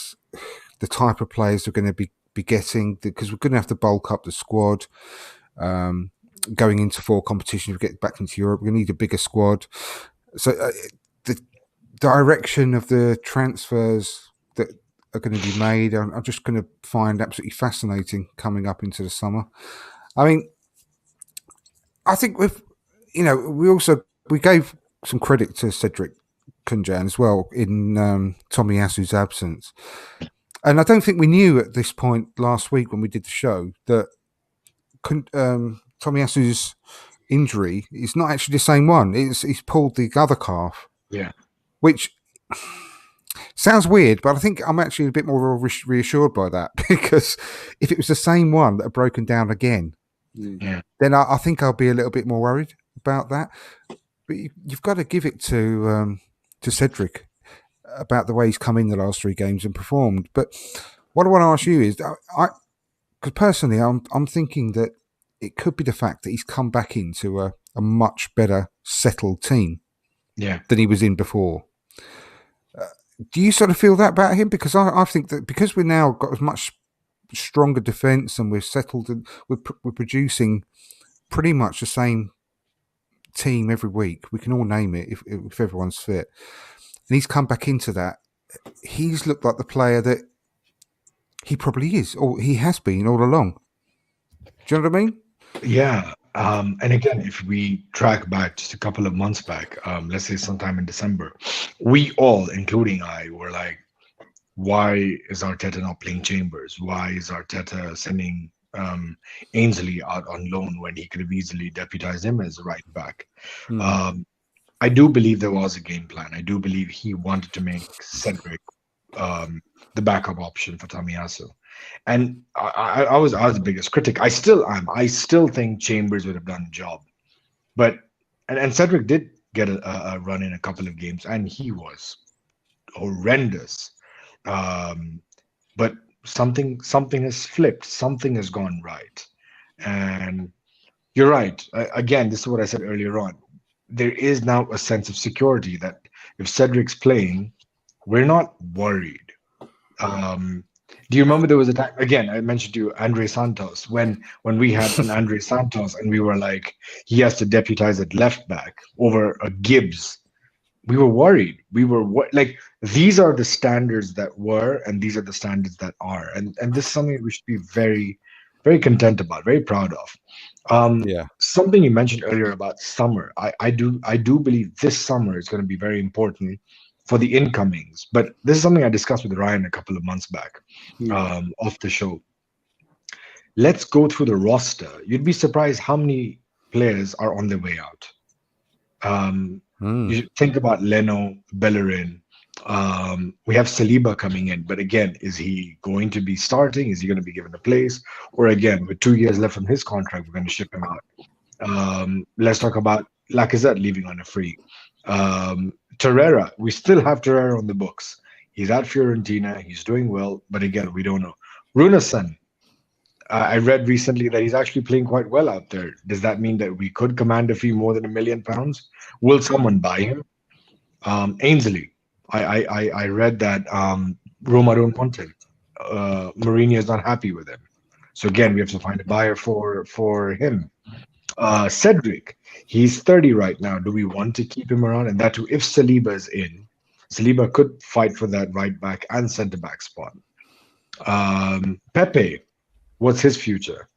Speaker 2: the type of players we're going to be getting, because we're going to have to bulk up the squad going into 4 competitions. We get back into Europe, we're going to need a bigger squad. So the direction of the transfers that are going to be made, I'm just going to find absolutely fascinating coming up into the summer. I mean, I think we gave some credit to Cedric Kunjan as well in Tomiyasu's absence. And I don't think we knew at this point last week when we did the show that Tomiyasu's injury is not actually the same one. He's pulled the other calf.
Speaker 3: Yeah.
Speaker 2: Which sounds weird, but I think I'm actually a bit more reassured by that, because if it was the same one that had broken down again, then I think I'll be a little bit more worried about that. But you've got to give it to Cedric about the way he's come in the last 3 games and performed. But what I want to ask you is, because personally, I'm thinking that it could be the fact that he's come back into a much better settled team than he was in before. Do you sort of feel that about him? Because I think that because we've now got a much stronger defence and we're settled and we're producing pretty much the same team every week. We can all name it if everyone's fit. And he's come back into that. He's looked like the player that he probably is, or he has been all along. Do you know what I mean?
Speaker 3: Yeah. And again, if we track back just a couple of months back, let's say sometime in December, we all, including I, were like, why is Arteta not playing Chambers? Why is Arteta sending Ainsley out on loan when he could have easily deputized him as a right back? I do believe there was a game plan. I do believe he wanted to make Cedric the backup option for Tomiyasu. And I was the biggest critic. I still am. I still think Chambers would have done the job. But and Cedric did get a run in a couple of games, and he was horrendous. But something has flipped. Something has gone right. And you're right. Again, this is what I said earlier on. There is now a sense of security that if Cedric's playing, we're not worried. Do you remember there was a time, again, I mentioned to you Andre Santos, when we had an Andre Santos and we were like, he has to deputize at left back over a Gibbs. We were worried. We were like, these are the standards that were, and these are the standards that are. And this is something we should be very, very content about, very proud of. Something you mentioned earlier about summer. I do believe this summer is going to be very important for the incomings. But this is something I discussed with Ryan a couple of months back off the show. Let's go through the roster. You'd be surprised how many players are on their way out. You think about Leno, Bellerin. We have Saliba coming in, but again, is he going to be starting? Is he going to be given a place? Or again, with 2 years left on his contract, we're going to ship him out. Let's talk about Lacazette leaving on a free. Torreira, we still have Torreira on the books. He's at Fiorentina. He's doing well, but again, we don't know. Runason, I read recently that he's actually playing quite well out there. Does that mean that we could command a fee more than £1 million? Will someone buy him? Ainsley, I read that Roma don't want him. Mourinho is not happy with him. So again, we have to find a buyer for him. Cedric, he's 30 right now. Do we want to keep him around? And that too, if Saliba is in, Saliba could fight for that right back and centre back spot. Pepe, what's his future?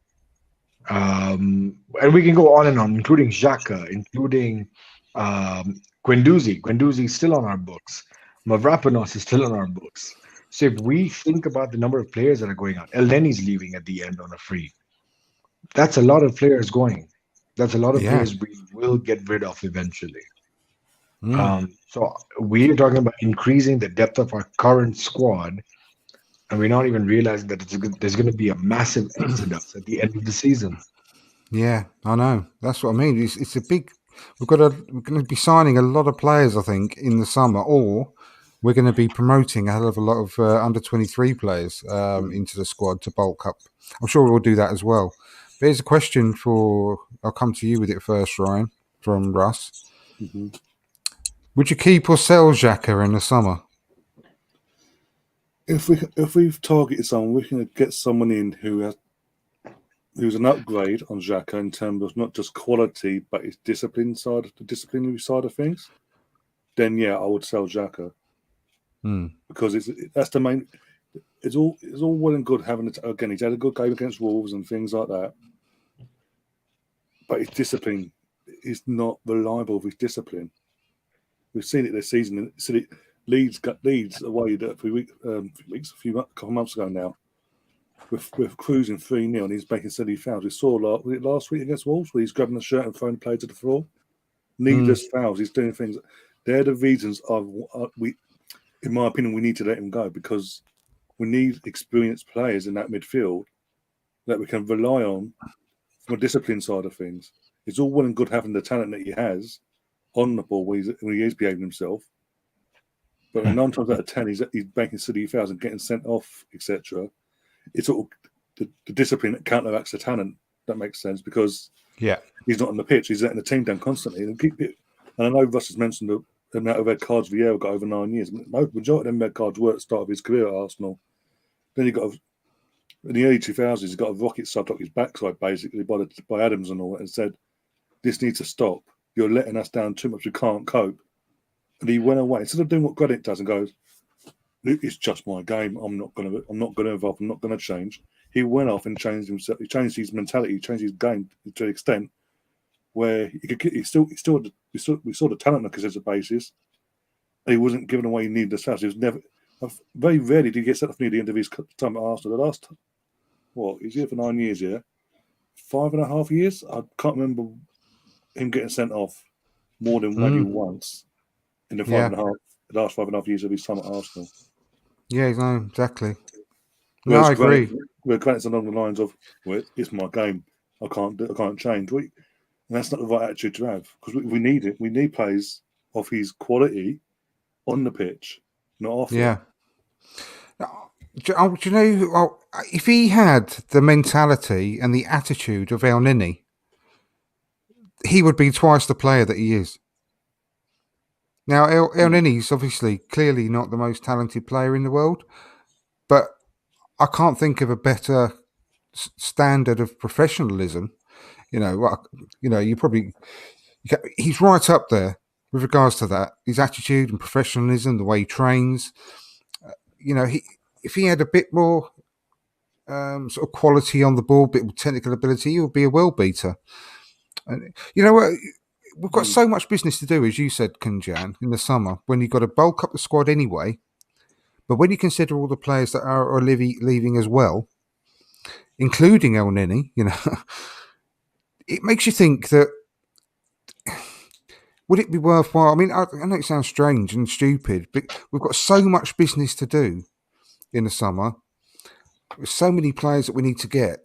Speaker 3: And we can go on and on, including Xhaka, including Guendouzi. Guendouzi is still on our books. Mavropanos is still on our books. So if we think about the number of players that are going out, El Neni's leaving at the end on a free. That's a lot of players going. That's a lot of players we will get rid of eventually. So we're talking about increasing the depth of our current squad, and we're not even realizing that there's going to be a massive exodus at the end of the season.
Speaker 2: Yeah, I know. That's what I mean. It's a big. We're going to be signing a lot of players, I think, in the summer, or we're going to be promoting a hell of a lot of under 23 players into the squad to bulk up. I'm sure we'll do that as well. But here's a question I'll come to you with it first, Ryan, from Russ.
Speaker 4: Mm-hmm.
Speaker 2: Would you keep or sell Xhaka in the summer?
Speaker 4: If we've targeted someone, we can get someone in who's an upgrade on Xhaka in terms of not just quality, but his disciplinary side of things. Then I would sell Xhaka because that's the main. It's all well and good having it again. He's had a good game against Wolves and things like that, but his discipline is not reliable. With his discipline, we've seen it this season. Leeds away a couple months ago now. We're cruising 3-0 and he's making silly fouls. We saw last week against Wolves where he's grabbing the shirt and throwing the play to the floor. Needless fouls. He's doing things. They're the reasons in my opinion, we need to let him go because we need experienced players in that midfield that we can rely on from a discipline side of things. It's all well and good having the talent that he has on the ball when he is behaving himself. But 9 times out of 10, he's making silly fouls and getting sent off, etc. It's all the discipline that counteracts the talent. That makes sense because
Speaker 2: Yeah.
Speaker 4: he's not on the pitch. He's letting the team down constantly. And I know Russ has mentioned the amount of red cards Vieira got over 9 years. Majority of them red cards were at the start of his career at Arsenal. Then he got in the early 2000s, he got a rocket subbed up his backside basically by Adams and all that, and said, "This needs to stop. You're letting us down too much. We can't cope." And he went away instead of doing what Granit does and goes, "It's just my game. I'm not going to evolve. I'm not going to change." He went off and changed himself. He changed his mentality. He changed his game to an extent where we saw the talent on a consistent basis. And he wasn't giving away he needed the stats. He was never. Very rarely did he get sent off near the end of his time at Arsenal. The last, he's here for 9 years, yeah? 5.5 years? I can't remember him getting sent off more than maybe once in the last 5.5 years of his time at Arsenal.
Speaker 2: Yeah, no, exactly. No, I agree.
Speaker 4: We're Granit's along the lines of, well, it's my game. I can't change. And that's not the right attitude to have because we need it. We need players of his quality on the pitch, not off it.
Speaker 2: Yeah. Do you know, if he had the mentality and the attitude of El Nini, he would be twice the player that he is. Now, El Nini's obviously clearly not the most talented player in the world, but I can't think of a better standard of professionalism. He's right up there with regards to that. His attitude and professionalism, the way he trains. If he had a bit more sort of quality on the ball, bit of technical ability, he would be a world beater. And you know what? We've got so much business to do, as you said, Kunjan, in the summer, when you've got to bulk up the squad anyway. But when you consider all the players that are leaving as well, including El Nini, it makes you think that would it be worthwhile? I mean, I know it sounds strange and stupid, but we've got so much business to do in the summer. There's so many players that we need to get.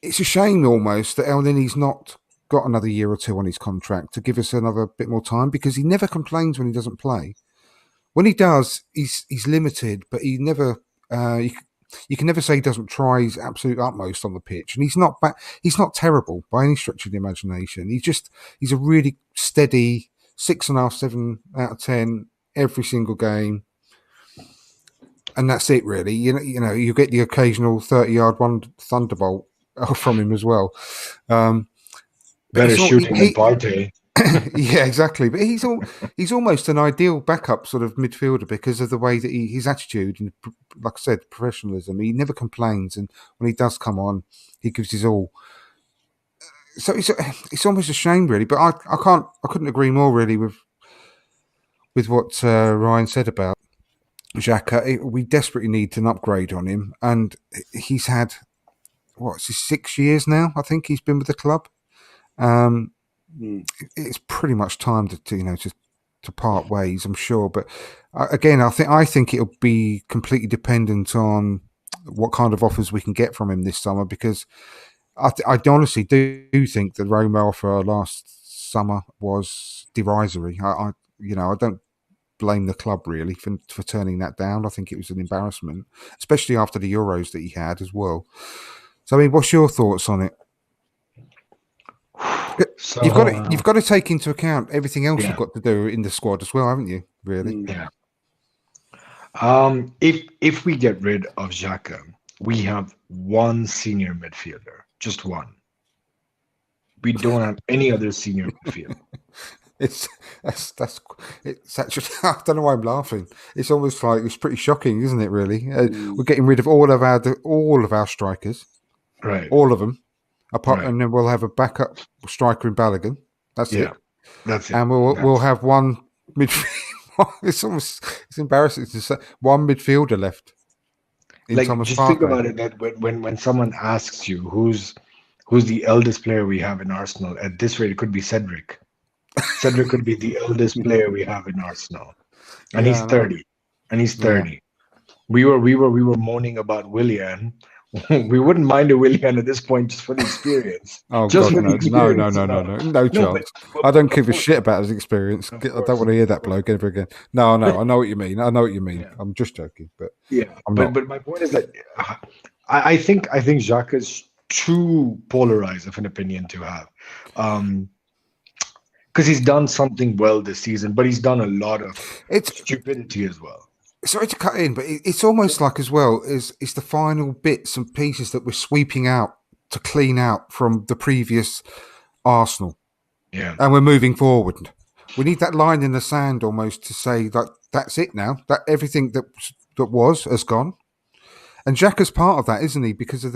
Speaker 2: It's a shame almost that El Nini's not got another year or two on his contract to give us another bit more time because he never complains when he doesn't play. When he does, he's limited, but he never. You can never say he doesn't try his absolute utmost on the pitch, and he's not terrible by any stretch of the imagination. He's a really steady 6.5, 7 out of 10 every single game, and that's it really. You get the occasional 30-yard one thunderbolt from him as well.
Speaker 3: Better shooting than Partey.
Speaker 2: Yeah, exactly. But he's almost an ideal backup sort of midfielder because of the way that his attitude and, like I said, professionalism. He never complains, and when he does come on, he gives his all. So it's almost a shame, really. But I couldn't agree more, really, with what Ryan said about Xhaka. We desperately need an upgrade on him, and he's had 6 years now. I think he's been with the club. It's pretty much time to part ways, I'm sure. But again, I think it'll be completely dependent on what kind of offers we can get from him this summer, because I honestly do think the Roma offer last summer was derisory. I don't blame the club really for turning that down. I think it was an embarrassment, especially after the Euros that he had as well. So, I mean, what's your thoughts on it? So, you've got to take into account everything else you've got to do in the squad as well, haven't you? Really?
Speaker 3: Yeah. If we get rid of Xhaka, we have one senior midfielder, just one. We don't have any other senior midfielder.
Speaker 2: It's actually, I don't know why I'm laughing. It's almost like it's pretty shocking, isn't it? Really, we're getting rid of all of our strikers, right? All of them. And then we'll have a backup striker in Balogun. That's it.
Speaker 3: That's it.
Speaker 2: And we'll have one midfield. It's embarrassing to say one midfielder left.
Speaker 3: Just think about it. That when someone asks you who's the eldest player we have in Arsenal, at this rate it could be Cedric. Cedric could be the eldest player we have in Arsenal, and he's 30. And he's 30. Yeah. We were moaning about Willian. We wouldn't mind a Willian at this point just for the experience.
Speaker 2: Oh, just God, no chance. I don't give a shit about his experience. I don't want to hear that bloke ever again. No, I know what you mean. Yeah. I'm just joking, but
Speaker 3: but my point is that I think Xhaka too polarized of an opinion to have. Because he's done something well this season, but he's done a lot of stupidity as well.
Speaker 2: Sorry to cut in, but it's almost like as well is it's the final bits and pieces that we're sweeping out to clean out from the previous Arsenal.
Speaker 3: Yeah.
Speaker 2: And we're moving forward. We need that line in the sand almost to say that that's it now. That everything that was has gone. And Xhaka's part of that, isn't he? Because of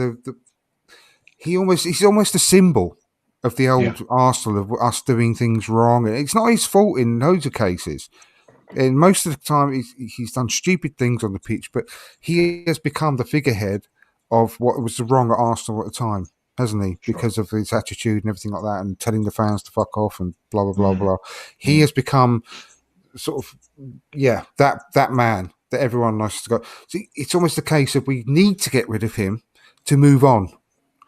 Speaker 2: he's almost a symbol of the old Arsenal, of us doing things wrong. It's not his fault in loads of cases. And most of the time, he's done stupid things on the pitch, but he has become the figurehead of what was wrong at Arsenal at the time, hasn't he? Sure. Because of his attitude and everything like that, and telling the fans to fuck off and blah, blah, blah, blah. He has become sort of, that man that everyone likes to go. So it's almost a case of we need to get rid of him to move on.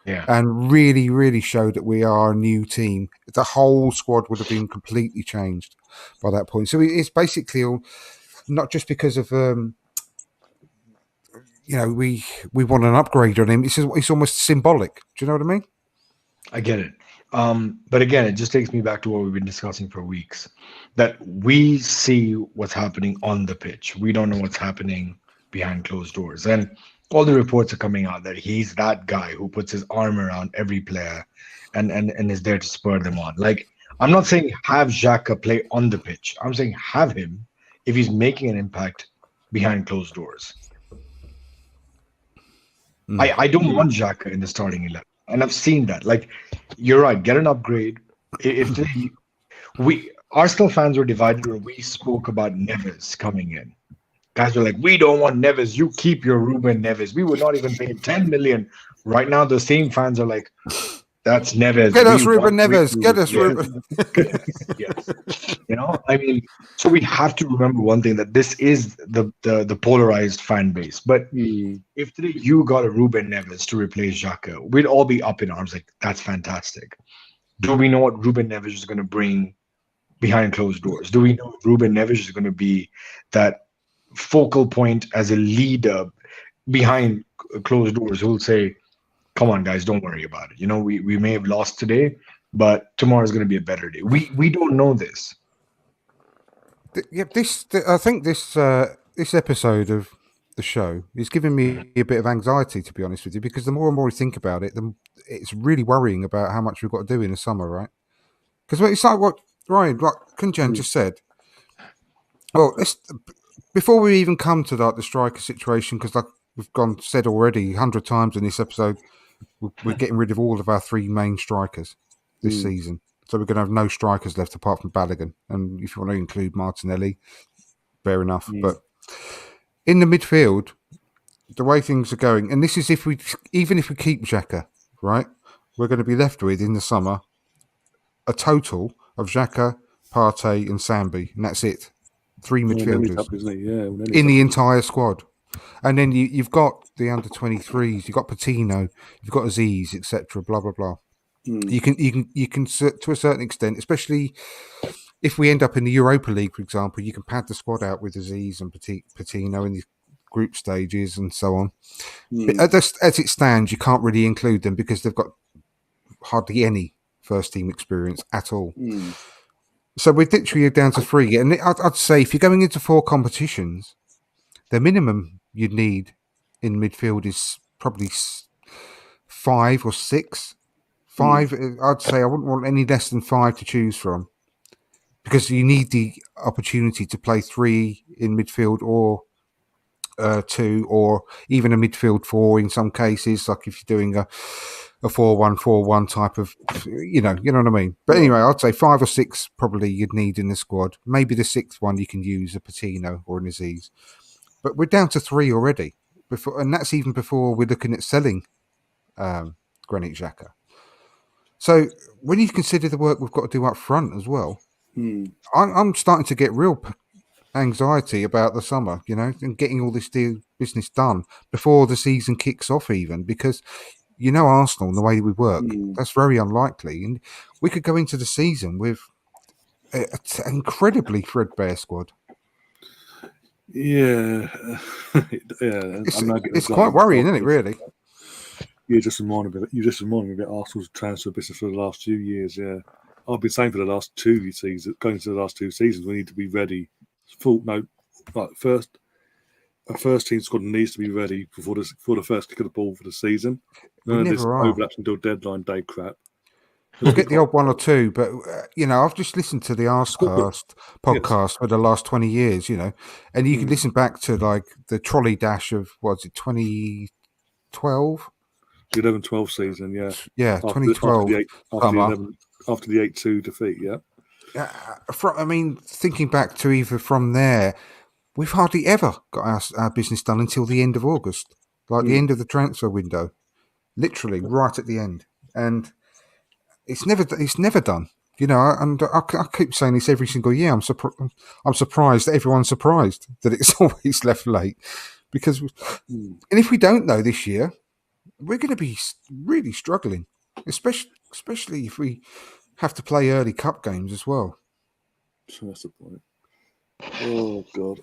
Speaker 3: Yeah.
Speaker 2: And really, really show that we are a new team. The whole squad would have been completely changed by that point. So it's basically all, not just because of, we want an upgrade on him. It's almost symbolic. Do you know what I mean?
Speaker 3: I get it. But again, it just takes me back to what we've been discussing for weeks, that we see what's happening on the pitch. We don't know what's happening behind closed doors. And all the reports are coming out that he's that guy who puts his arm around every player and is there to spur them on. Like, I'm not saying have Xhaka play on the pitch. I'm saying have him if he's making an impact behind closed doors. I don't want Xhaka in the starting 11. And I've seen that. Like, you're right, get an upgrade. Arsenal fans were divided when we spoke about Neves coming in. Guys were like, we don't want Neves. You keep your Ruben Neves. We would not even pay 10 million. Right now, the same fans are like, that's Neves.
Speaker 2: Get us Ruben Neves. Get us Ruben.
Speaker 3: Yes. I mean, so we have to remember one thing, that this is the polarized fan base. But if today you got a Ruben Neves to replace Xhaka, we'd all be up in arms like, that's fantastic. Do we know what Ruben Neves is going to bring behind closed doors? Do we know Ruben Neves is going to be that focal point as a leader behind closed doors who will say, come on guys, don't worry about it, we may have lost today, but tomorrow is going to be a better day. We don't know this.
Speaker 2: I think this episode of the show is giving me a bit of anxiety, to be honest with you, because the more and more we think about it, it's really worrying about how much we've got to do in the summer, right? Because it's like what Ryan, like Kunjan just said. Well, before we even come to the striker situation, because like we've said already 100 times in this episode, we're getting rid of all of our three main strikers this season. So we're going to have no strikers left apart from Balogun. And if you want to include Martinelli, fair enough. But in the midfield, the way things are going, and this is even if we keep Xhaka, right, we're going to be left with in the summer a total of Xhaka, Partey and Sambi, and that's it. Three midfielders in the entire squad. And then you've got the under-23s, you've got Patino, you've got Aziz, etc. Blah blah blah. You can to a certain extent, especially if we end up in the Europa League, for example, you can pad the squad out with Aziz and Patino in the group stages and so on. But as it stands, you can't really include them because they've got hardly any first team experience at all. So we're literally down to three. And I'd say if you're going into 4 competitions, the minimum you'd need in midfield is probably 5 or 6. 5, I'd say I wouldn't want any less than 5 to choose from, because you need the opportunity to play 3 in midfield or 2, or even a midfield 4 in some cases, like if you're doing a 4-1-4-1 type of, you know what I mean. But anyway, I'd say 5 or 6 probably you'd need in the squad. Maybe the 6th one you can use a Patino or an Aziz. But we're down to 3 already, and that's even before we're looking at selling Granit Xhaka. So when you consider the work we've got to do up front as well, I'm starting to get real anxiety about the summer, and getting all this business done before the season kicks off even, because Arsenal and the way we work, that's very unlikely. And we could go into the season with an incredibly threadbare squad.
Speaker 4: Yeah.
Speaker 2: It's quite worrying, isn't it, really?
Speaker 4: You just reminded me of Arsenal's transfer business for the last 2 years. Yeah, I've been saying for the last 2 seasons, going into the last 2 seasons, we need to be ready. A first team squad needs to be ready before the first kick of the ball for the season. None of this
Speaker 2: never are.
Speaker 4: overlaps until deadline day crap.
Speaker 2: We'll get the odd one or two, but I've just listened to the Arsecast podcast for the last 20 years, and you can listen back to like the trolley dash of 2012?
Speaker 4: The 11-12 season, yeah.
Speaker 2: Yeah, 2012
Speaker 4: after the 8-2 defeat, yeah.
Speaker 2: Thinking back to either from there, we've hardly ever got our business done until the end of August, like the end of the transfer window, literally right at the end, and it's never done. And I keep saying this every single year. I'm surprised that everyone's surprised that it's always left late, because, and if we don't know this year, we're going to be really struggling, especially if we have to play early cup games as well.
Speaker 4: So that's the point. Oh God.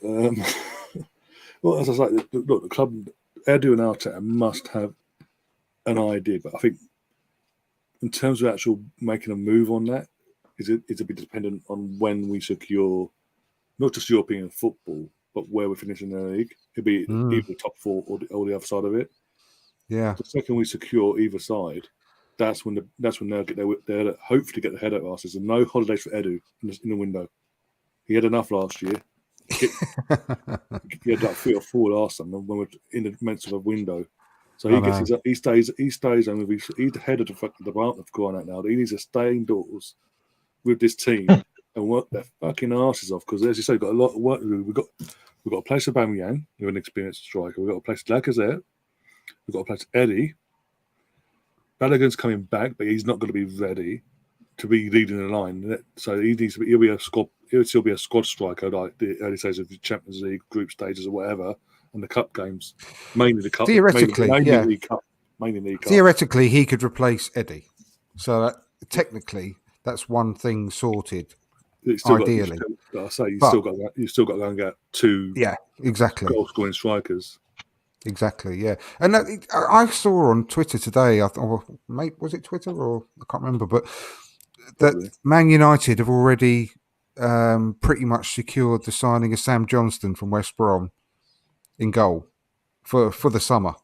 Speaker 4: Well, as I say, look, the club, Edu and Arteta must have an idea, but I think in terms of actual making a move on that, it's a bit dependent on when we secure not just European football, but where we're finishing the league. It'd be either the top 4 or the other side of it.
Speaker 2: Yeah.
Speaker 4: The second we secure either side, that's when they'll get they'll hopefully get the head out of asses. And no holidays for Edu in the window. He had enough last year. He had like 3 or 4 last time when we're in the midst of a window. So he stays and he's the head of the department for crying out loud. He needs to stay indoors with this team and work their fucking asses off, because as you say, we've got a lot of work to do. We've got to place Aubameyang, who's an experienced striker. We've got to place Lacazette. We've got to place Eddie. Balogun's coming back, but he's not going to be ready to be leading the line. So he needs to be. He'll still be a squad striker, like the early stages of the Champions League, group stages, or whatever, and the cup games, mainly the cup.
Speaker 2: Theoretically,
Speaker 4: mainly the cup.
Speaker 2: Theoretically, he could replace Eddie. So technically, that's one thing sorted. Ideally,
Speaker 4: you've still got to go and get 2.
Speaker 2: Yeah, exactly.
Speaker 4: Goal-scoring strikers.
Speaker 2: Exactly, yeah. And I saw on Twitter today, was it Twitter or I can't remember, but that Man United have already pretty much secured the signing of Sam Johnston from West Brom in goal for the summer.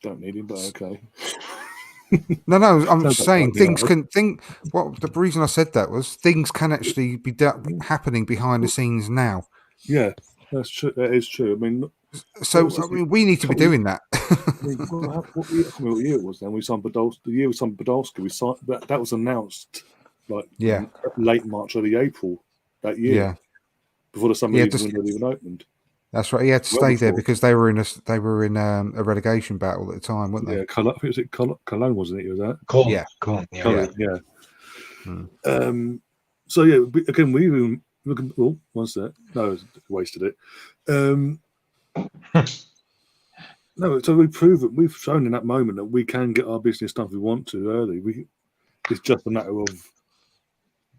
Speaker 4: Don't need him, but okay.
Speaker 2: No, I'm saying things can What the reason I said that was things can actually be happening behind the scenes now.
Speaker 4: Yeah, that's true. That is true. I mean,
Speaker 2: so we need to be doing that.
Speaker 4: What year it was then? We signed Podolski. The year we signed Podolski, we signed that was announced late March, early April that year. Yeah, before the summer window even opened.
Speaker 2: That's right. He had to stay there because they were in a relegation battle at the time, weren't they?
Speaker 4: Yeah, Cologne, wasn't it? It was that.
Speaker 3: Cologne.
Speaker 4: Yeah. So yeah, again, we even looking. Oh, one sec. No, wasted it. No, so we've shown in that moment that we can get our business done if we want to early. It's just a matter of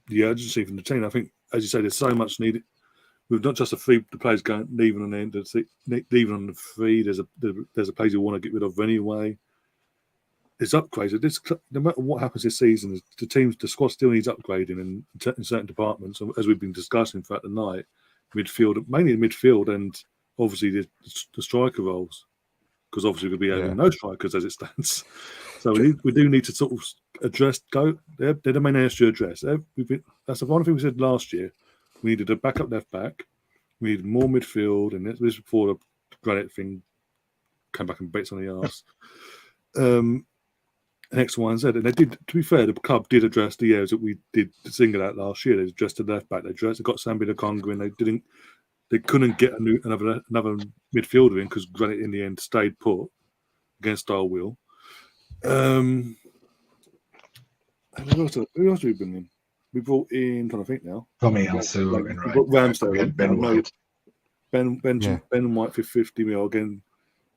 Speaker 4: the urgency from the team. I think, as you say, there's so much needed. We've not just the players leaving on the end, leaving on the free. There's a players you want to get rid of anyway. There's upgrades. No matter what happens this season, the squad still needs upgrading in certain departments, as we've been discussing throughout the night. Mainly midfield, and obviously the striker roles, because obviously we'll be having no strikers as it stands. So we do need to sort of address. They're the main areas to address. That's the one thing we said last year. We needed a backup left back. We needed more midfield, and this was before the Granite thing came back and bit on the arse. And X, Y, and Z. And they did. To be fair, the club did address the areas that we did single out last year. They addressed the left back. They got Sambi Lukonga, and they couldn't get another midfielder in because Granite in the end stayed put against our will. Who else have we been in? We brought in, trying to think now.
Speaker 3: Tommy Ansu and
Speaker 4: we brought Ramsdale.
Speaker 3: We had Ben White.
Speaker 4: Ben White for 50 mil again.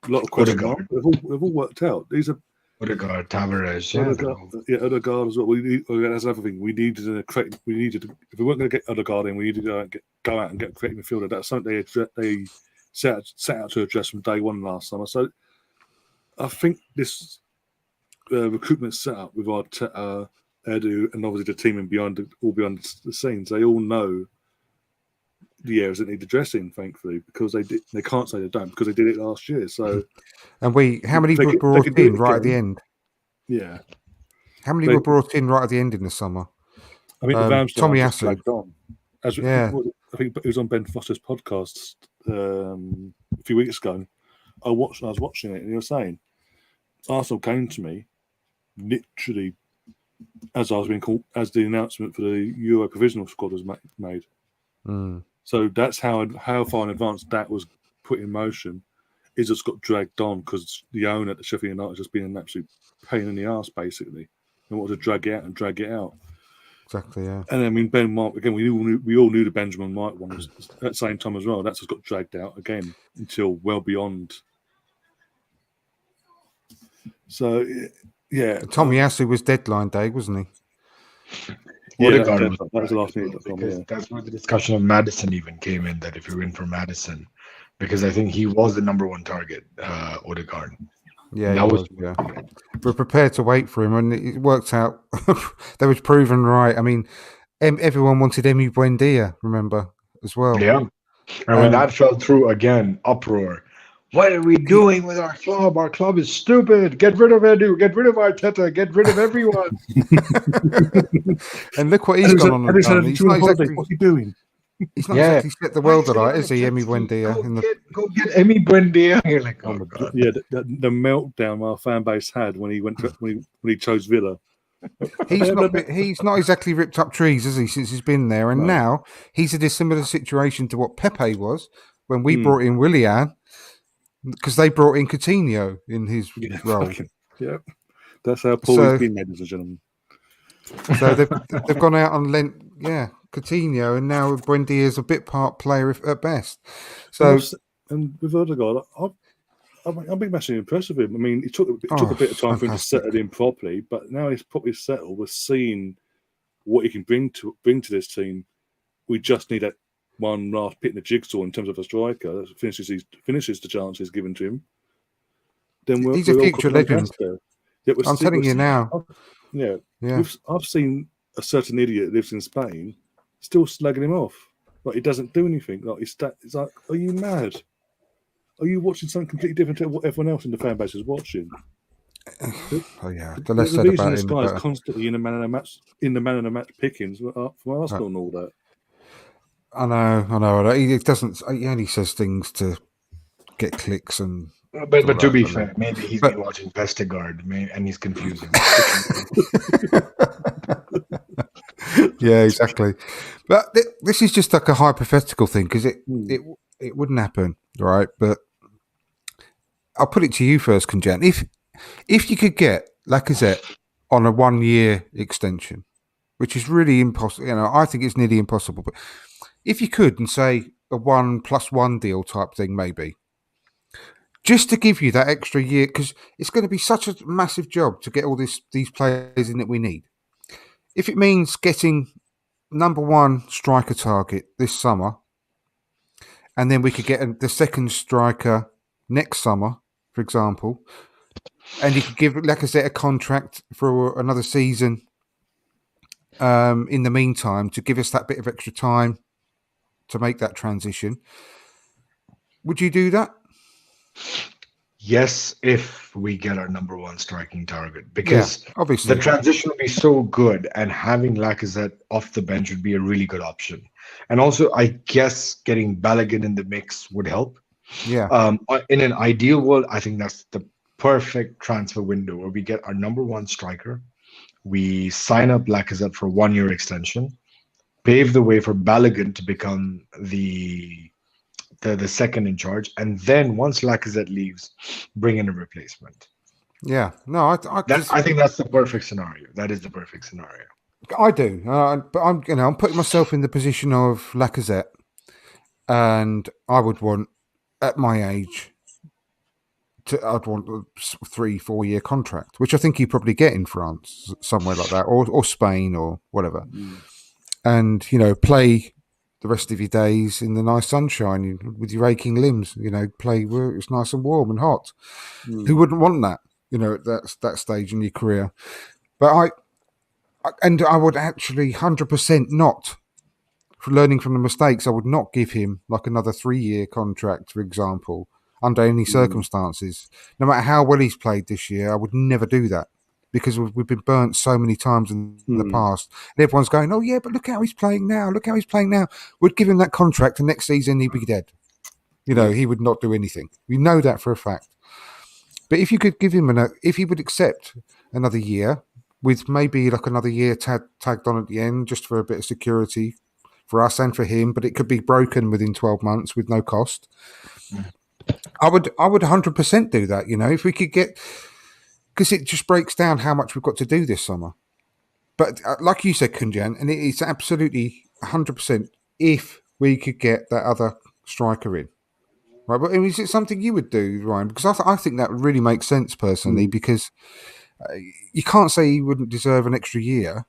Speaker 4: A lot of questions. They've all worked out. These are
Speaker 3: Odegaard, Tavares,
Speaker 4: Odegaard as well. That's another thing. We needed if we weren't going to get Odegaard in, we needed to go out and get a creative midfielder. That's something they set out to address from day one last summer. So I think this recruitment set up with Arteta, Edu, and obviously the team and behind the scenes, they all know the areas that need addressing, thankfully, because they can't say they don't, because they did it last year. So,
Speaker 2: and how many were brought in right at the end?
Speaker 4: Yeah.
Speaker 2: How many were brought in right at the end in the summer?
Speaker 4: I think the Ramsdale
Speaker 2: Tommy
Speaker 4: just
Speaker 2: Asu.
Speaker 4: dragged on. I think it was on Ben Foster's podcast a few weeks ago. I was watching it, and he was saying Arsenal came to me literally as I was being called, as the announcement for the Euro provisional squad was made. So that's how far in advance that was put in motion. It just got dragged on because the owner at the Sheffield United has just been an absolute pain in the arse, basically. They wanted to drag it out.
Speaker 2: Exactly, yeah.
Speaker 4: And I mean, Ben White, again, we all knew the Benjamin White one was at the same time as well. That's just got dragged out again until well beyond. So, yeah.
Speaker 2: Tommy Asu was deadline day, wasn't he?
Speaker 3: Yeah,
Speaker 4: that was the last minute.
Speaker 3: That's where the discussion of Maddison even came in, that if you're in for Maddison, because I think he was the number one target, Odegaard.
Speaker 2: Yeah, yeah. We're prepared to wait for him, and it worked out. That was proven right. I mean, everyone wanted Emi Buendia, remember, as well.
Speaker 3: Yeah. And when that fell through again, uproar. What are we doing with our club? Our club is stupid. Get rid of Edu. Get rid of Arteta. Get rid of everyone.
Speaker 2: And look what he's gone on and done. He's not exactly,
Speaker 4: what's he doing?
Speaker 2: He's not exactly set the world alight, is he, Emi Buendia?
Speaker 3: Go get Emi Buendia. You're like, oh, God.
Speaker 4: Yeah, the meltdown our fan base had when he when he chose Villa.
Speaker 2: He's not exactly ripped up trees, is he, since he's been there? And now he's in a similar situation to what Pepe was when we brought in Willian, because they brought in Coutinho in his role.
Speaker 4: Yeah, that's how Paul he's been, ladies and gentlemen.
Speaker 2: So they've gone out on Lent, Coutinho, and now Buendia is a bit part player at best. So,
Speaker 4: and with Odegaard, I'm being massively impressed with him. I mean, it took a bit of time for him to settle in properly, but now he's properly settled. We're seeing what he can bring to this team. We just need that one last bit in the jigsaw in terms of a striker that finishes the chances given to him. Then
Speaker 2: he's a future legend. I'm telling you now.
Speaker 4: I've seen a certain idiot that lives in Spain still slagging him off. Like, he doesn't do anything. Like, it's like, are you mad? Are you watching something completely different to what everyone else in the fan base is watching?
Speaker 2: The less said about
Speaker 4: this
Speaker 2: him,
Speaker 4: guy is constantly in the man of the match pickings from Arsenal and all that.
Speaker 2: I know. He doesn't. He only says things to get clicks and.
Speaker 3: But to be fair, maybe he's been watching Vestergaard, and he's confusing.
Speaker 2: Yeah, exactly. But this is just like a hypothetical thing, because it wouldn't happen, right? But I'll put it to you first, Conjan. If you could get Lacazette on a 1-year extension, which is really impossible, I think it's nearly impossible. But if you could, and say a 1+1 deal type thing, maybe. Just to give you that extra year, because it's going to be such a massive job to get all these players in that we need. If it means getting number one striker target this summer, and then we could get the second striker next summer, for example, and you could give Lacazette a contract for another season in the meantime to give us that bit of extra time to make that transition. Would you do that?
Speaker 3: Yes, if we get our number one striking target, because
Speaker 2: obviously
Speaker 3: the transition would be so good, and having Lacazette off the bench would be a really good option. And also, I guess getting Balogun in the mix would help.
Speaker 2: Yeah.
Speaker 3: In an ideal world, I think that's the perfect transfer window where we get our number one striker, we sign up Lacazette for a 1-year extension, pave the way for Balogun to become the second in charge, and then once Lacazette leaves, bring in a replacement.
Speaker 2: Yeah, no,
Speaker 3: I think that's the perfect scenario. That is the perfect scenario.
Speaker 2: I do, but I'm putting myself in the position of Lacazette, and I would want, at my age, I'd want a 3-4 year contract, which I think you probably get in France, somewhere like that, or Spain, or whatever, and play the rest of your days in the nice sunshine with your aching limbs, play where it's nice and warm and hot. Who wouldn't want that? at that stage in your career. But I would actually 100% not, for learning from the mistakes, I would not give him like another 3-year contract, for example, under any circumstances. No matter how well he's played this year, I would never do that, because we've been burnt so many times in the past. And everyone's going, oh, yeah, but look how he's playing now. Look how he's playing now. We'd give him that contract, and next season he'd be dead. He would not do anything. We know that for a fact. But if you could give him if he would accept another year with maybe like another year tagged on at the end, just for a bit of security for us and for him, but it could be broken within 12 months with no cost. I would 100% do that, if we could get, because it just breaks down how much we've got to do this summer. But like you said, Kunjan, and it's absolutely 100% if we could get that other striker in. Right, but is it something you would do, Ryan? Because I think that would really make sense personally, because you can't say he wouldn't deserve an extra year,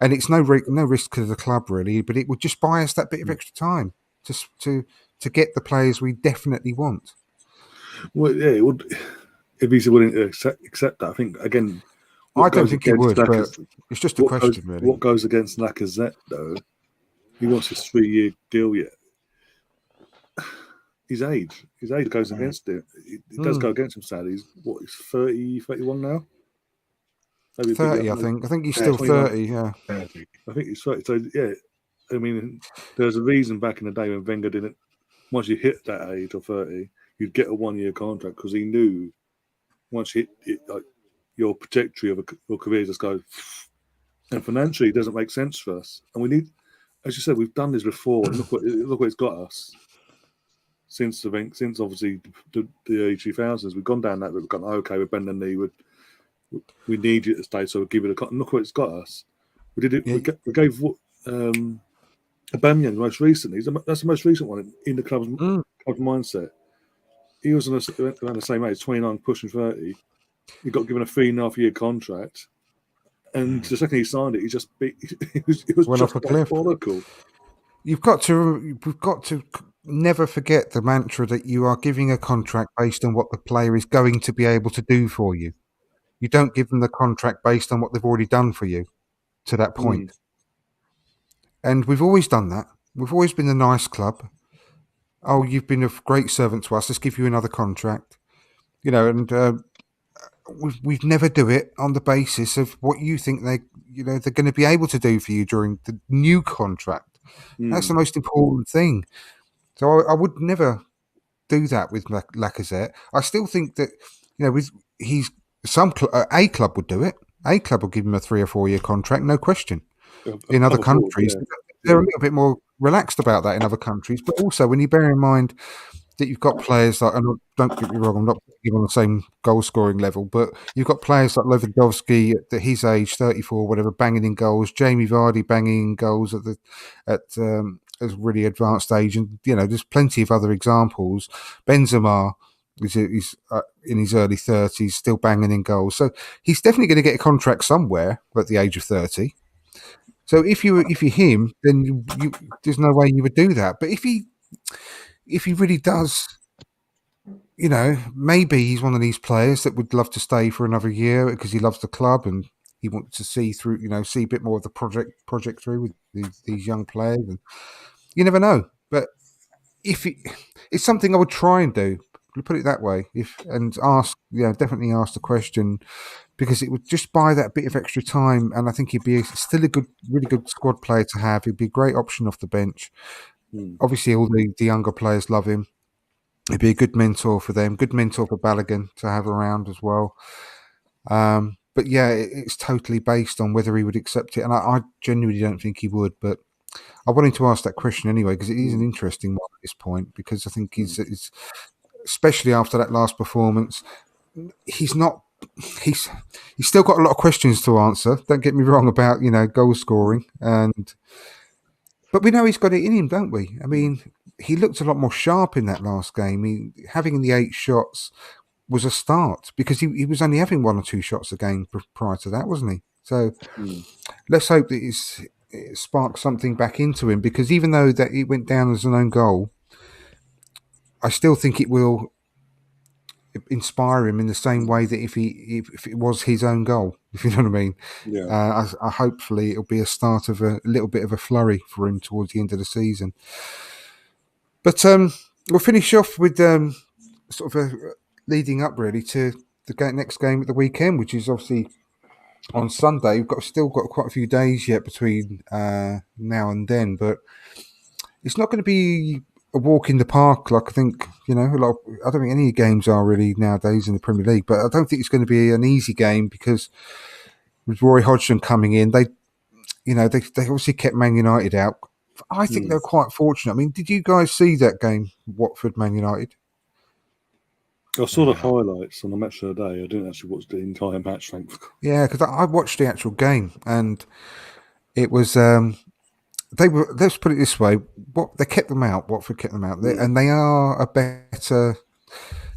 Speaker 2: and it's no risk to the club really, but it would just buy us that bit of extra time to get the players we definitely want.
Speaker 4: Well, yeah, it would if he's willing to accept that. I think again,
Speaker 2: I don't think he would, but it's just a question, really.
Speaker 4: What goes against Lacazette though? He wants his 3-year deal yet. His age goes against it. It does go against him, sadly. He's 30, 31 now? Maybe
Speaker 2: 30, I think. I think he's still 30, yeah.
Speaker 4: I think he's 30. So, yeah, I mean, there's a reason back in the day when Wenger didn't, once you hit that age of 30, you'd get a 1-year contract, because he knew once you hit like, your trajectory of your career just goes, and financially it doesn't make sense for us. And we need, as you said, we've done this before, and look what it's got us. Since obviously the early 2000s, we've gone down that route. We've gone, okay, we're bending the knee. We need you to stay, so we'll give it a cut. And look what it's got us. We did it. Yeah. We gave Aubameyang most recently. That's the most recent one in the club's mindset. He was around the same age, 29, pushing 30. He got given a 3.5-year contract, and the second he signed it, he just it was
Speaker 2: went
Speaker 4: just
Speaker 2: off a cliff.
Speaker 4: Diabolical.
Speaker 2: We've got to never forget the mantra that you are giving a contract based on what the player is going to be able to do for you. You don't give them the contract based on what they've already done for you to that point. And we've always done that. We've always been a nice club. Oh, you've been a great servant to us. Let's give you another contract. And we've never do it on the basis of what you think they're going to be able to do for you during the new contract. That's the most important thing. So I would never do that with Lacazette. I still think that a club would do it. A club will give him a 3 or 4 year contract, no question. In other countries, they're a little bit more relaxed about that in other countries. But also, when you bear in mind that you've got players like, and don't get me wrong, I'm not on the same goal scoring level, but you've got players like Lewandowski at his age, 34, whatever, banging in goals. Jamie Vardy banging in goals at a really advanced age, and there's plenty of other examples. Benzema is in his early 30s, still banging in goals, so he's definitely going to get a contract somewhere at the age of 30. So if you're him, then there's no way you would do that. But if he really does, maybe he's one of these players that would love to stay for another year because he loves the club and he wants to see through, see a bit more of the project through with these young players. And you never know. But it's something I would try and do. Put it that way. Definitely ask the question, because it would just buy that bit of extra time, and I think he'd be still a really good squad player to have. He'd be a great option off the bench. Obviously, all the younger players love him. He'd be a good mentor for them, good mentor for Balogun to have around as well. But yeah, it's totally based on whether he would accept it, and I genuinely don't think he would. But I wanted to ask that question anyway, because it is an interesting one at this point, because I think he's especially after that last performance, he's still got a lot of questions to answer. Don't get me wrong about goal scoring, but we know he's got it in him, don't we? I mean, he looked a lot more sharp in that last game. Having the 8 shots was a start, because he was only having 1 or 2 shots a game prior to that, wasn't he? So let's hope that it sparked something back into him, because even though that it went down as an own goal, I still think it will inspire him in the same way that if it was his own goal, if you know what I mean.
Speaker 4: Yeah.
Speaker 2: I hopefully it'll be a start of a little bit of a flurry for him towards the end of the season. But we'll finish off with sort of leading up really to the next game at the weekend, which is obviously on Sunday. We've still got quite a few days yet between now and then, but it's not going to be a walk in the park like I think, I don't think any games are really nowadays in the Premier League, but I don't think it's going to be an easy game because with Roy Hodgson coming in, they obviously kept Man United out. I think they're quite fortunate. I mean, did you guys see that game, Watford Man United?
Speaker 4: I saw the highlights on the match of the day. I didn't actually watch the entire match, thankfully.
Speaker 2: Yeah, because I watched the actual game and it was let's put it this way, Watford kept them out, and they are a better.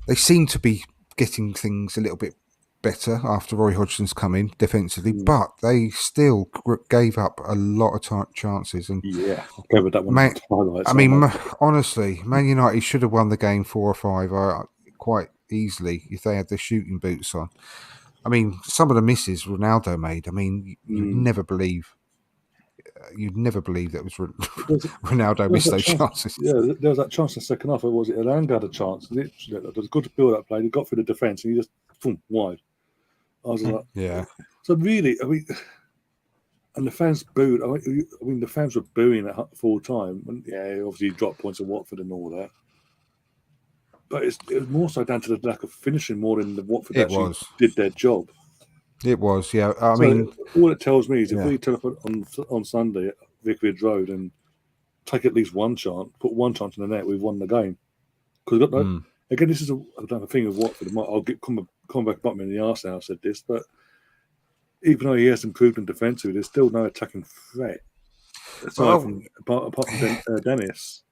Speaker 2: They seem to be getting things a little bit better after Roy Hodgson's come in defensively, but they still gave up a lot of chances. And
Speaker 4: yeah, I covered that one.
Speaker 2: Honestly, Man United should have won the game 4 or 5 quite easily if they had their shooting boots on. I mean, some of the misses Ronaldo made. I mean, you'd never believe that was Ronaldo missed those chances.
Speaker 4: Yeah, there was that chance in the second half. Was it Elanga had a chance? Literally, there was good build-up play. He got through the defence and he just boom, wide. I was like,
Speaker 2: yeah.
Speaker 4: So really, I mean, and the fans booed. I mean, the fans were booing at full time. And yeah, obviously he dropped points at Watford and all that. But it was more so down to the lack of finishing more than the Watford actually did their job.
Speaker 2: It was, yeah. I mean,
Speaker 4: all it tells me is if we turn up on Sunday at Vicarage Road and take at least one chance, put one chance in the net, we've won the game. Because again, this is a thing of Watford. I'll come back about me in the arse now. I said this, but even though he has improved in defensively, there's still no attacking threat apart from Dennis.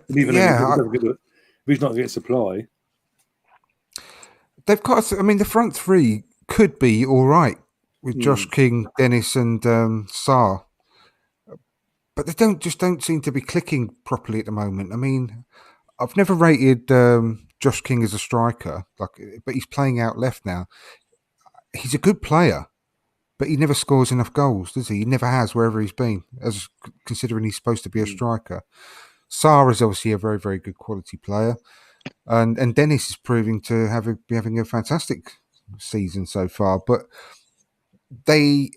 Speaker 4: Even if he's not getting supply,
Speaker 2: they've got. I mean, the front three could be all right with Josh King, Dennis, and Sarr, but they don't seem to be clicking properly at the moment. I mean, I've never rated Josh King as a striker, but he's playing out left now. He's a good player, but he never scores enough goals, does he? He never has wherever he's been, as considering he's supposed to be a striker. Sarr is obviously a very, very good quality player, and Dennis is proving to be having a fantastic season so far, but they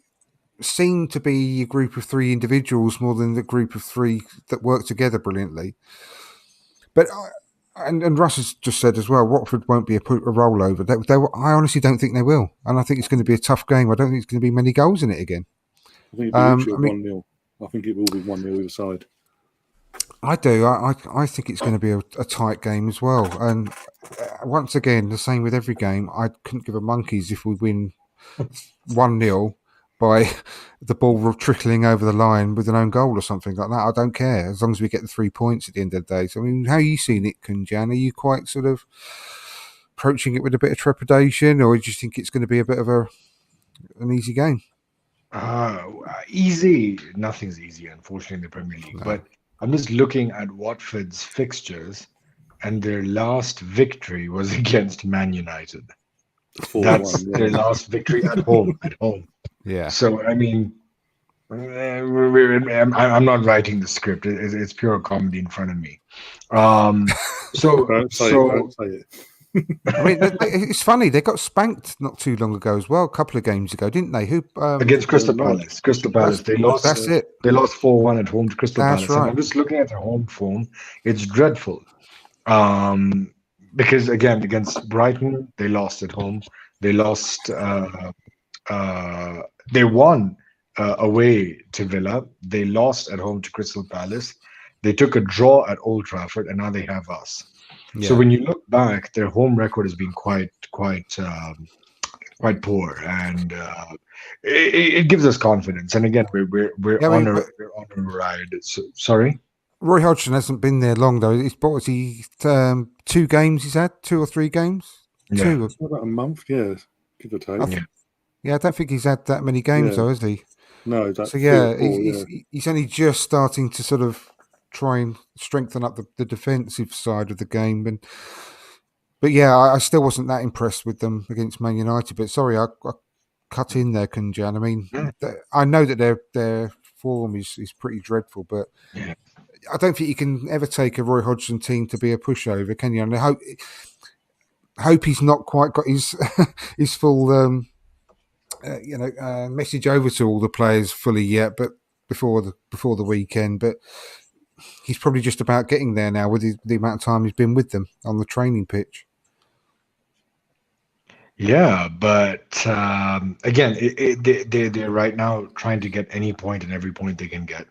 Speaker 2: seem to be a group of 3 individuals more than the group of 3 that work together brilliantly. But and Russ has just said as well, Watford won't be a rollover. I honestly don't think they will, and I think it's going to be a tough game. I don't think it's going to be many goals in it again.
Speaker 4: I think it'll be 1-0. I think it will be 1-0 either side.
Speaker 2: I do. I think it's going to be a tight game as well. And once again, the same with every game. I couldn't give a monkeys if we win 1-0 by the ball trickling over the line with an own goal or something like that. I don't care as long as we get the 3 points at the end of the day. So, I mean, how are you seeing it, Kunjan? Are you quite sort of approaching it with a bit of trepidation, or do you think it's going to be a bit of an easy game?
Speaker 3: Easy. Nothing's easy, unfortunately, in the Premier League.
Speaker 2: No.
Speaker 3: But I'm just looking at Watford's fixtures, and their last victory was against Man United. That's their last victory at home.
Speaker 2: Yeah.
Speaker 3: So, I mean, I'm not writing the script. It's pure comedy in front of me.
Speaker 4: Don't say it.
Speaker 2: I mean, it's funny. They got spanked not too long ago as well, a couple of games ago, didn't they?
Speaker 3: Against Crystal Palace. They lost.
Speaker 2: That's it.
Speaker 3: They lost 4-1 at home to Crystal Palace.
Speaker 2: Right.
Speaker 3: And I'm just looking at their home form. It's dreadful. Because again, against Brighton, they lost at home. They lost. They won away to Villa. They lost at home to Crystal Palace. They took a draw at Old Trafford, and now they have us. Yeah. So when you look back, their home record has been quite poor, and it gives us confidence. And again, we're on a ride. So, sorry,
Speaker 2: Roy Hodgson hasn't been there long though. What was he? 2 games he's had, 2 or 3 games.
Speaker 3: Yeah.
Speaker 2: 2
Speaker 4: about a month, yeah, give or take.
Speaker 2: I don't think he's had that many games though, has he?
Speaker 4: No.
Speaker 2: So he's only just starting to sort of try and strengthen up the defensive side of the game, and But yeah, I still wasn't that impressed with them against Man United. But sorry, I cut in there, Kunjan. I mean, I know that their form is pretty dreadful, but
Speaker 3: Yeah.
Speaker 2: I don't think you can ever take a Roy Hodgson team to be a pushover, can you? And I hope he's not quite got his his full message over to all the players fully yet, but before the weekend. But he's probably just about getting there now with the amount of time he's been with them on the training pitch.
Speaker 3: Yeah, but again, they're right now trying to get any point and every point they can get.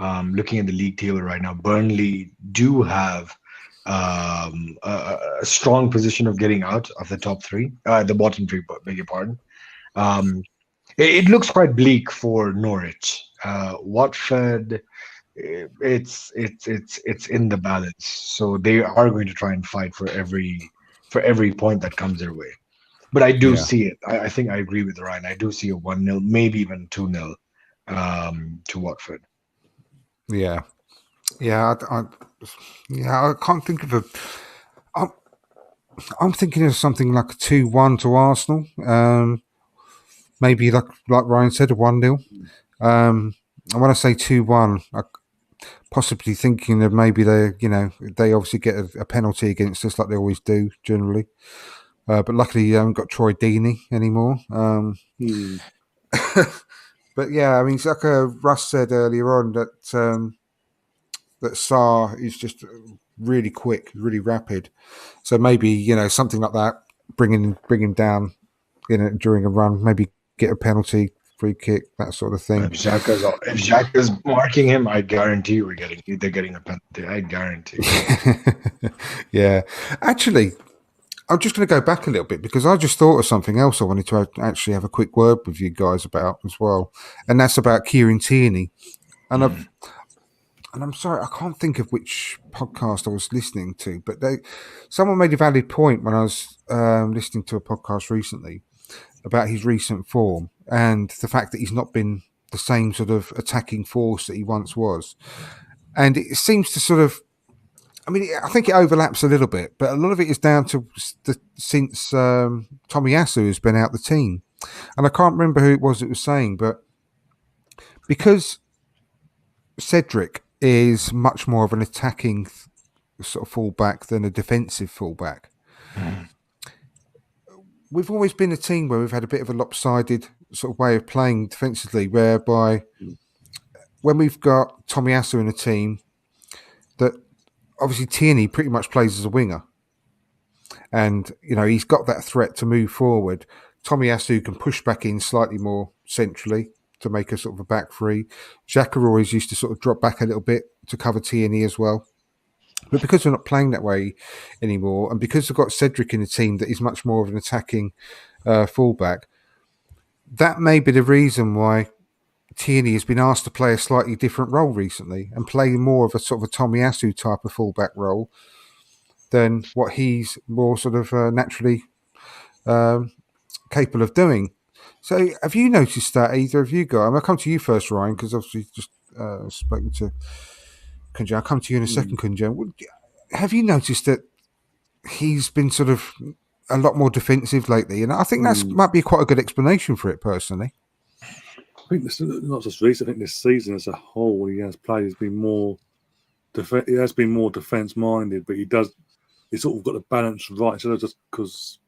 Speaker 3: Looking at the league table right now, Burnley do have a strong position of getting out of the top three, the bottom three, beg your pardon. It looks quite bleak for Norwich. Watford, it's in the balance, so they are going to try and fight for every point that comes their way. But I do see it. I think I agree with Ryan. I do see a 1-0, maybe even 2-0 to Watford.
Speaker 2: Yeah. I can't think of I'm thinking of something like a 2-1 to Arsenal. Maybe like Ryan said, a 1-0. And when I say 2-1, I possibly thinking of maybe they obviously get a penalty against us like they always do generally. But luckily you haven't got Troy Deeney anymore. But yeah, I mean, it's like Russ said earlier on that Sarr is just really quick, really rapid. So maybe something like that, bring him down during a run, maybe get a penalty, free kick, that sort of thing.
Speaker 3: If Xhaka's marking him, I guarantee they're getting a penalty. I guarantee.
Speaker 2: Yeah, actually, I'm just going to go back a little bit because I just thought of something else I wanted to actually have a quick word with you guys about as well, and that's about Kieran Tierney. And I'm sorry, I can't think of which podcast I was listening to, but someone made a valid point when I was listening to a podcast recently about his recent form and the fact that he's not been the same sort of attacking force that he once was. And it seems to sort of, I think it overlaps a little bit, but a lot of it is down to since Tomiyasu has been out the team. And I can't remember who it was that was saying, but because Cedric is much more of an attacking sort of fullback than a defensive fullback. We've always been a team where we've had a bit of a lopsided sort of way of playing defensively, whereby when we've got Tomiyasu in a team, that obviously Tierney pretty much plays as a winger. And, he's got that threat to move forward. Tomiyasu can push back in slightly more centrally to make a sort of a back three. Xhaka always used to sort of drop back a little bit to cover Tierney as well. But because we're not playing that way anymore, and because we've got Cedric in the team that is much more of an attacking fullback, that may be the reason why Tierney has been asked to play a slightly different role recently and play more of a sort of a Tomiyasu type of fullback role than what he's more sort of naturally capable of doing. So have you noticed that, either of you guys? I'm going to come to you first, Ryan, because obviously just spoken to Kunjan. I'll come to you in a second, Kunjan. Have you noticed that he's been sort of a lot more defensive lately? And I think that might be quite a good explanation for it, personally.
Speaker 4: I think this, not just recent, I think this season as a whole, he has played, he's been more defence minded, but he's sort of got the balance right. So just because,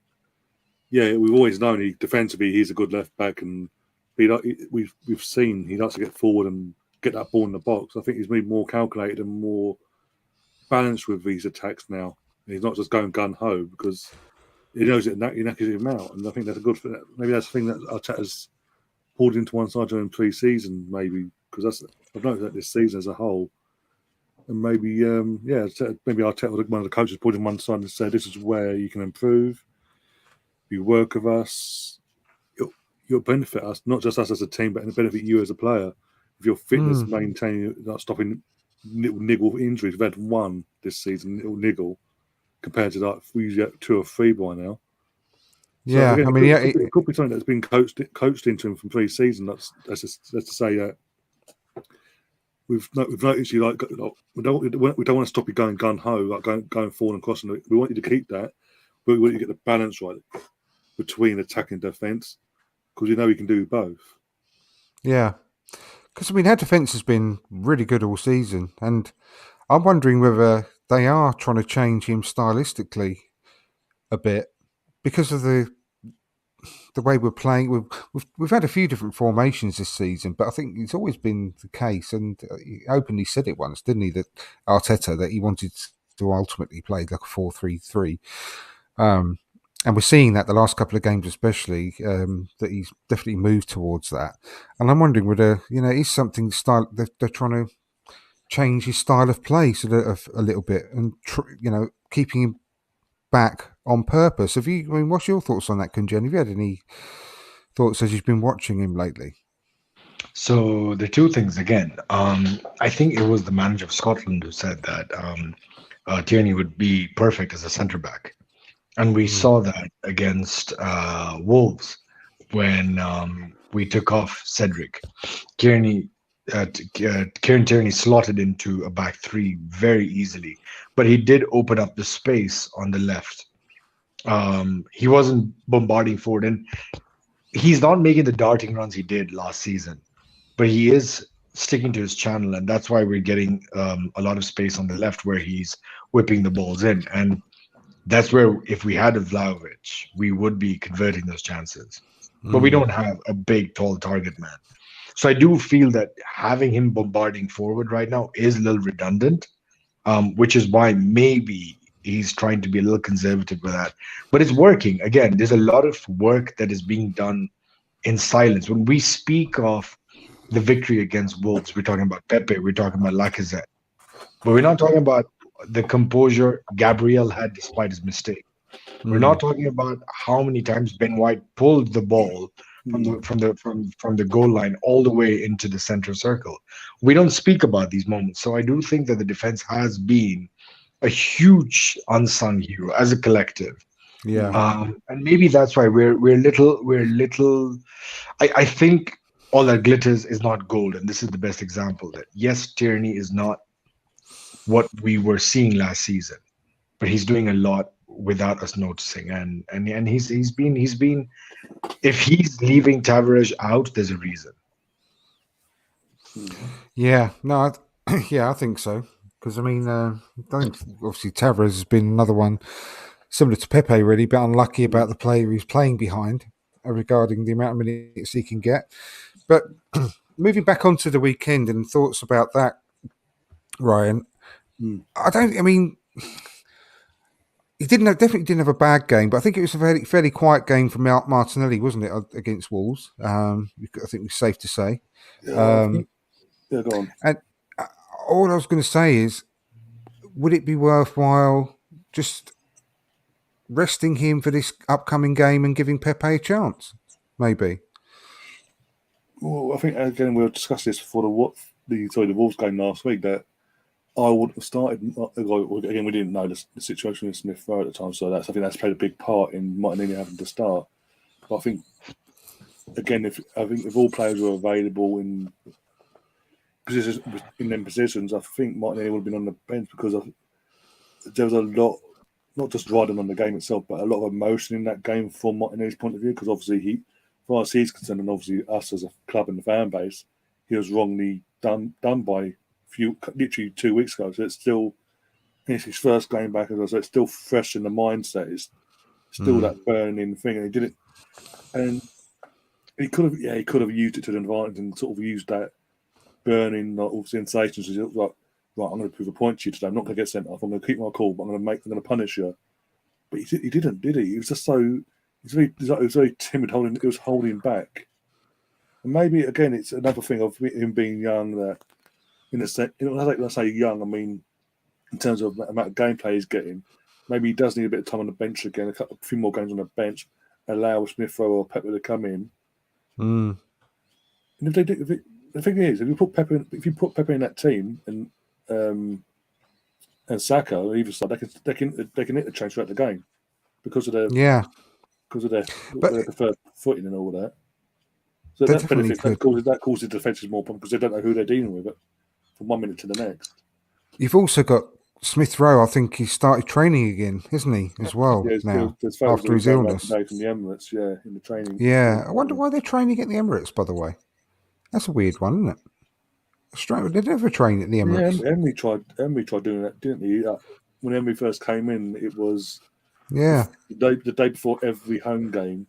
Speaker 4: we've always known defensively he's a good left back, and we've seen he likes to get forward and get that ball in the box. I think he's been more calculated and more balanced with these attacks now. And he's not just going gun ho because he knows it knackers him out. And I think that's a good thing. Maybe that's the thing that Arteta's pulled into one side during pre-season, maybe, because I've noticed that this season as a whole. And maybe, maybe Arteta, one of the coaches, pulled in one side and said, "This is where you can improve. You work with us. You'll benefit us, not just us as a team, but it'll benefit you as a player. If your fitness maintaining, not stopping little niggle injuries. We've had one this season, little niggle, compared to that we get 2 or 3 by now. So
Speaker 2: Yeah,
Speaker 4: again,
Speaker 2: I mean,
Speaker 4: it could be something that's been coached into him from pre-season. That's to say that we've noticed you we don't want to stop you going gun ho, like going forward and crossing. We want you to keep that. but we get the balance right between attack and defence, because you know he can do both.
Speaker 2: Yeah. Because, I mean, our defence has been really good all season, and I'm wondering whether they are trying to change him stylistically a bit because of the way we're playing. We've had a few different formations this season, but I think it's always been the case, and he openly said it once, didn't he, that Arteta, that he wanted to ultimately play like a 4-3-3. And we're seeing that the last couple of games, especially, that he's definitely moved towards that. And I'm wondering whether, is something style they're trying to change his style of play a little bit, and keeping him back on purpose. What's your thoughts on that, Kunjan? Have you had any thoughts as you've been watching him lately?
Speaker 3: So the two things again. I think it was the manager of Scotland who said that Tierney would be perfect as a centre back. And we saw that against Wolves when we took off Cedric. Kieran Tierney slotted into a back three very easily, but he did open up the space on the left. He wasn't bombarding forward, and he's not making the darting runs he did last season, but he is sticking to his channel, and that's why we're getting a lot of space on the left where he's whipping the balls in. And that's where, if we had a Vlahovic, we would be converting those chances. But we don't have a big, tall target man. So I do feel that having him bombarding forward right now is a little redundant, which is why maybe he's trying to be a little conservative with that. But it's working. Again, there's a lot of work that is being done in silence. When we speak of the victory against Wolves, we're talking about Pepe, we're talking about Lacazette. But we're not talking about the composure Gabriel had despite his mistake. We're not talking about how many times Ben White pulled the ball from the goal line all the way into the center circle. We don't speak about these moments. So I do think that the defense has been a huge unsung hero as a collective.
Speaker 2: Yeah.
Speaker 3: And maybe that's why we're little. I think all that glitters is not gold, and this is the best example that yes, Tierney is not what we were seeing last season, but he's doing a lot without us noticing, and he's been if he's leaving Tavares out, there's a reason.
Speaker 2: Yeah, no, I think so, because I mean, obviously Tavares has been another one similar to Pepe, really, but unlucky about the player he's playing behind regarding the amount of minutes he can get. But moving back onto the weekend and thoughts about that, Ryan. He definitely didn't have a bad game, but I think it was a fairly quiet game for Martinelli, wasn't it, against Wolves? I think it's safe to say.
Speaker 4: Yeah, go on.
Speaker 2: And all I was going to say is, would it be worthwhile just resting him for this upcoming game and giving Pepe a chance? Maybe.
Speaker 4: Well, I think again we'll discuss this before the Wolves game last week, that I would have started. Again, we didn't know the situation with Smith Rowe at the time, so I think that's played a big part in Martinelli having to start. But I think again, if all players were available in them positions, I think Martinelli would have been on the bench, because there was a lot, not just riding on the game itself, but a lot of emotion in that game from Martinelli's point of view. Because obviously, as far as he's concerned, and obviously us as a club and the fan base, he was wrongly done by literally 2 weeks ago. So it's his first game back as well, so it's still fresh in the mindset. It's still that burning thing, and he did it, and he could have used it to the advantage and sort of used that burning sensations. He's like, right, I'm going to prove a point to you today. I'm not going to get sent off. I'm going to keep my cool, but I'm going to punish you. But he didn't, did he? He was just so he was very timid, holding back. And maybe again, it's another thing of him being young, that in a sense, when I say young, I mean in terms of the amount of gameplay he's getting, maybe he does need a bit of time on the bench again, a few more games on the bench, allow Smith Rowe or Pepe to come in. And if they do, the thing is, if you put Pepe in that team and Saka on either side, they can hit the change throughout the game because of their preferred footing and all that. So that benefits, that causes defences more problems because they don't know who they're dealing with it from 1 minute to the next.
Speaker 2: You've also got Smith Rowe, I think he started training again, isn't he? As well now
Speaker 4: there's photos
Speaker 2: after his illness.
Speaker 4: today from the Emirates, in the training.
Speaker 2: Yeah, I wonder why they're training at the Emirates. By the way, that's a weird one, isn't it? Strange. They never train at the Emirates.
Speaker 4: Yeah, Emery tried doing that, didn't he? When Emery first came in, it was
Speaker 2: Yeah,
Speaker 4: the day before every home game.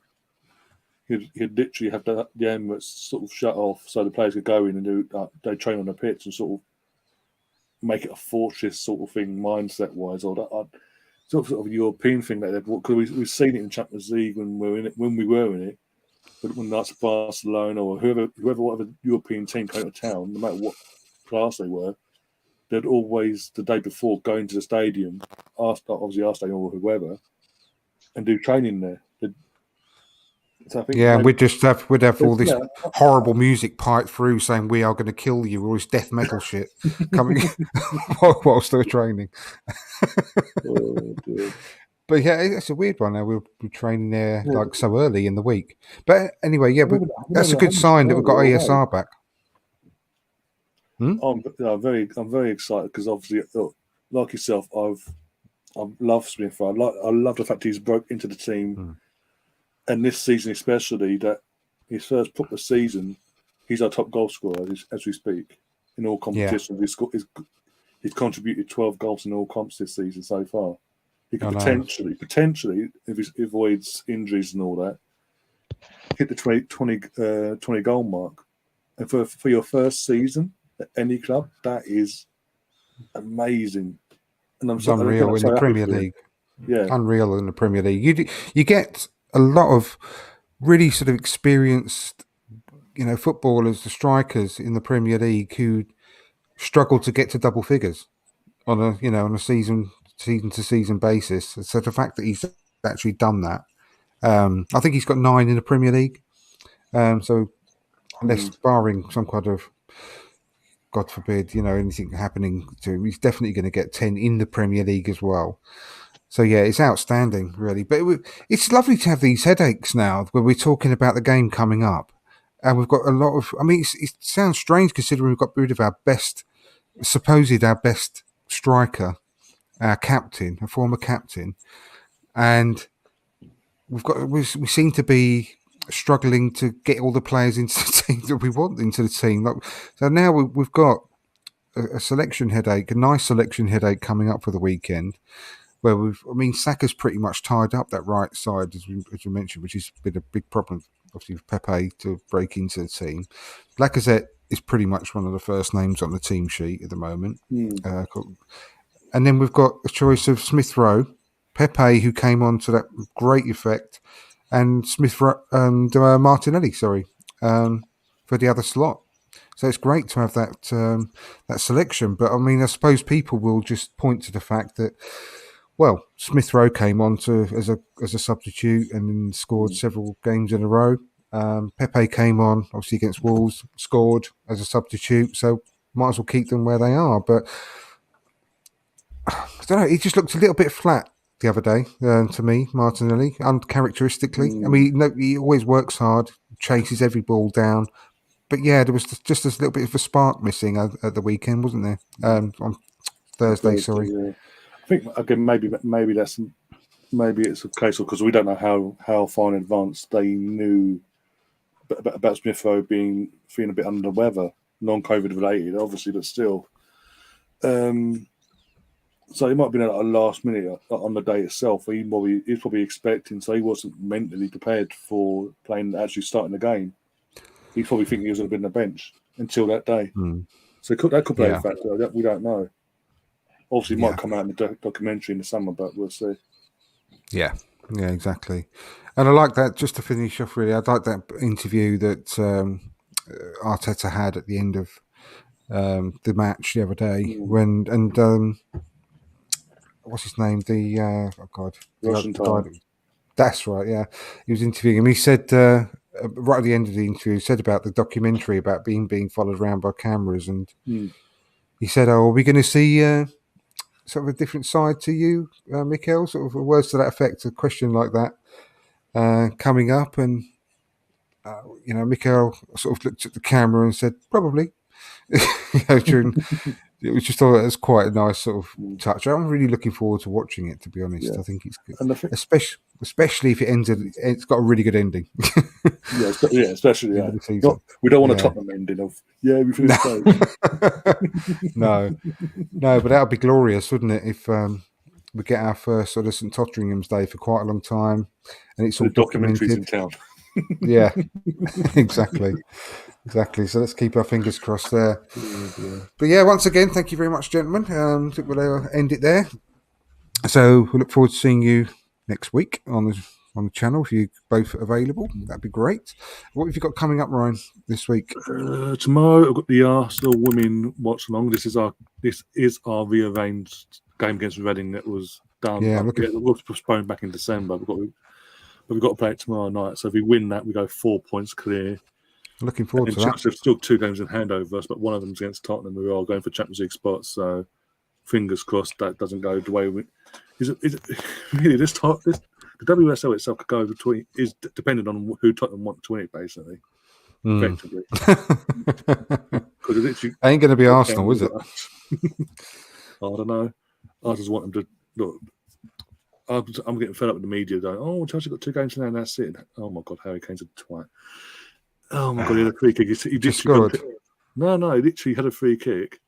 Speaker 4: He'd literally have the Emirates sort of shut off so the players could go in and they train on the pitch and sort of make it a fortress sort of thing, mindset wise, or that sort of European thing that they've, because we've seen it in Champions League when we were in it, but when that's Barcelona or whatever European team came to town, no matter what class they were, they'd always the day before go into the stadium, obviously our stadium or whoever, and do training there. So I think
Speaker 2: we'd have all this horrible music piped through saying "We are going to kill you," all this death metal shit coming whilst they're training. But yeah, it's a weird one. Now we're training there like so early in the week. But anyway, that's a good sign that we've got ESR back.
Speaker 4: I'm very excited because obviously, like yourself, I love Smith. I love the fact he's broke into the team. And this season, especially, that his first proper season, he's our top goal scorer as we speak in all competitions. Yeah. He's contributed 12 goals in all comps this season so far. He could potentially, if he avoids injuries and all that, hit the 20 goal mark. And for your first season at any club, that is amazing. And
Speaker 2: it's unreal in the Premier League.
Speaker 4: Yeah,
Speaker 2: unreal in the Premier League. You get a lot of really sort of experienced, footballers, the strikers in the Premier League who struggle to get to double figures on a season to season basis. So the fact that he's actually done that, I think he's got 9 in the Premier League. So unless barring some kind of, God forbid, anything happening to him, he's definitely going to get 10 in the Premier League as well. So, yeah, it's outstanding, really. But it's lovely to have these headaches now where we're talking about the game coming up. And we've got a lot of... I mean, it sounds strange considering we've got rid of our best striker, our captain, a former captain. And we seem to be struggling to get all the players into the team that we want into the team. So now we've got a selection headache, a nice selection headache coming up for the weekend. Where Saka's pretty much tied up that right side, as we mentioned, which has been a big problem, obviously, with Pepe to break into the team. Lacazette is pretty much one of the first names on the team sheet at the moment. And then we've got a choice of Smith Rowe, Pepe, who came on to that great effect, and Martinelli, for the other slot. So it's great to have that selection. But I suppose people will just point to the fact that, well, Smith Rowe came on as a substitute and then scored several games in a row. Pepe came on, obviously against Wolves, scored as a substitute, so might as well keep them where they are. But I don't know, he just looked a little bit flat the other day to me, Martinelli, uncharacteristically. He always works hard, chases every ball down. But yeah, there was just a little bit of a spark missing at the weekend, wasn't there? On Thursday, sorry.
Speaker 4: Yeah. I think again maybe it's a case of because we don't know how far in advance they knew about Smith Rowe feeling a bit under the weather, non-COVID related, obviously, but still. So it might have been a last minute on the day itself. He's probably expecting, so he wasn't mentally prepared for actually starting the game. He's probably thinking he was going to be on the bench until that day. So that could play a factor. We don't know. Obviously, it might come out in the documentary in the summer, but we'll see. Yeah,
Speaker 2: exactly. And I like that, just to finish off, really, I like that interview that Arteta had at the end of the match the other day. What's his name?
Speaker 4: Russian time.
Speaker 2: That's right, yeah. He was interviewing him. He said, right at the end of the interview, he said about the documentary about being followed around by cameras. And he said, are we going to see... sort of a different side to you, Mikel? Sort of words to that effect, a question like that coming up. And, Mikel sort of looked at the camera and said, probably, during it was just thought it was quite a nice sort of touch. I'm really looking forward to watching it. To be honest,
Speaker 4: Yeah.
Speaker 2: I think it's good,
Speaker 4: And I think,
Speaker 2: especially if it ended. It's got a really good ending.
Speaker 4: especially
Speaker 2: End of the season.
Speaker 4: we don't want a
Speaker 2: Yeah.
Speaker 4: Tottenham ending of we finished safe.
Speaker 2: No, but that would be glorious, wouldn't it? If we get our first sort of St Totteringham's Day for quite a long time, and it's all
Speaker 4: The documentaries in
Speaker 2: documented.
Speaker 4: town.
Speaker 2: Yeah, exactly. So let's keep our fingers crossed there. But yeah, once again, thank you very much, gentlemen. I think we'll end it there. So we look forward to seeing you next week on the channel if you're both available. That'd be great. What have you got coming up, Ryan, this week?
Speaker 4: Tomorrow I've got the Arsenal women watch along. This is our rearranged game against Reading that was done.
Speaker 2: Yeah,
Speaker 4: it was postponed back in December. We've got to play it tomorrow night. So if we win that, we go 4 points clear.
Speaker 2: Looking forward to that.
Speaker 4: Chelsea have still 2 games in hand over us, but one of them's against Tottenham. We're all going for Champions League spots. So fingers crossed that doesn't go the way we. Is it really the WSL itself could go between is dependent on who Tottenham want to win it, basically. Effectively.
Speaker 2: Ain't going to be Arsenal, is it?
Speaker 4: I don't know. I just want them to look. I'm getting fed up with the media going, "Oh, Chelsea got 2 games now, and that's it." Oh my God, Harry Kane's a twat. Oh my God, he had a free kick. He
Speaker 2: scored.
Speaker 4: No, he literally had a free kick,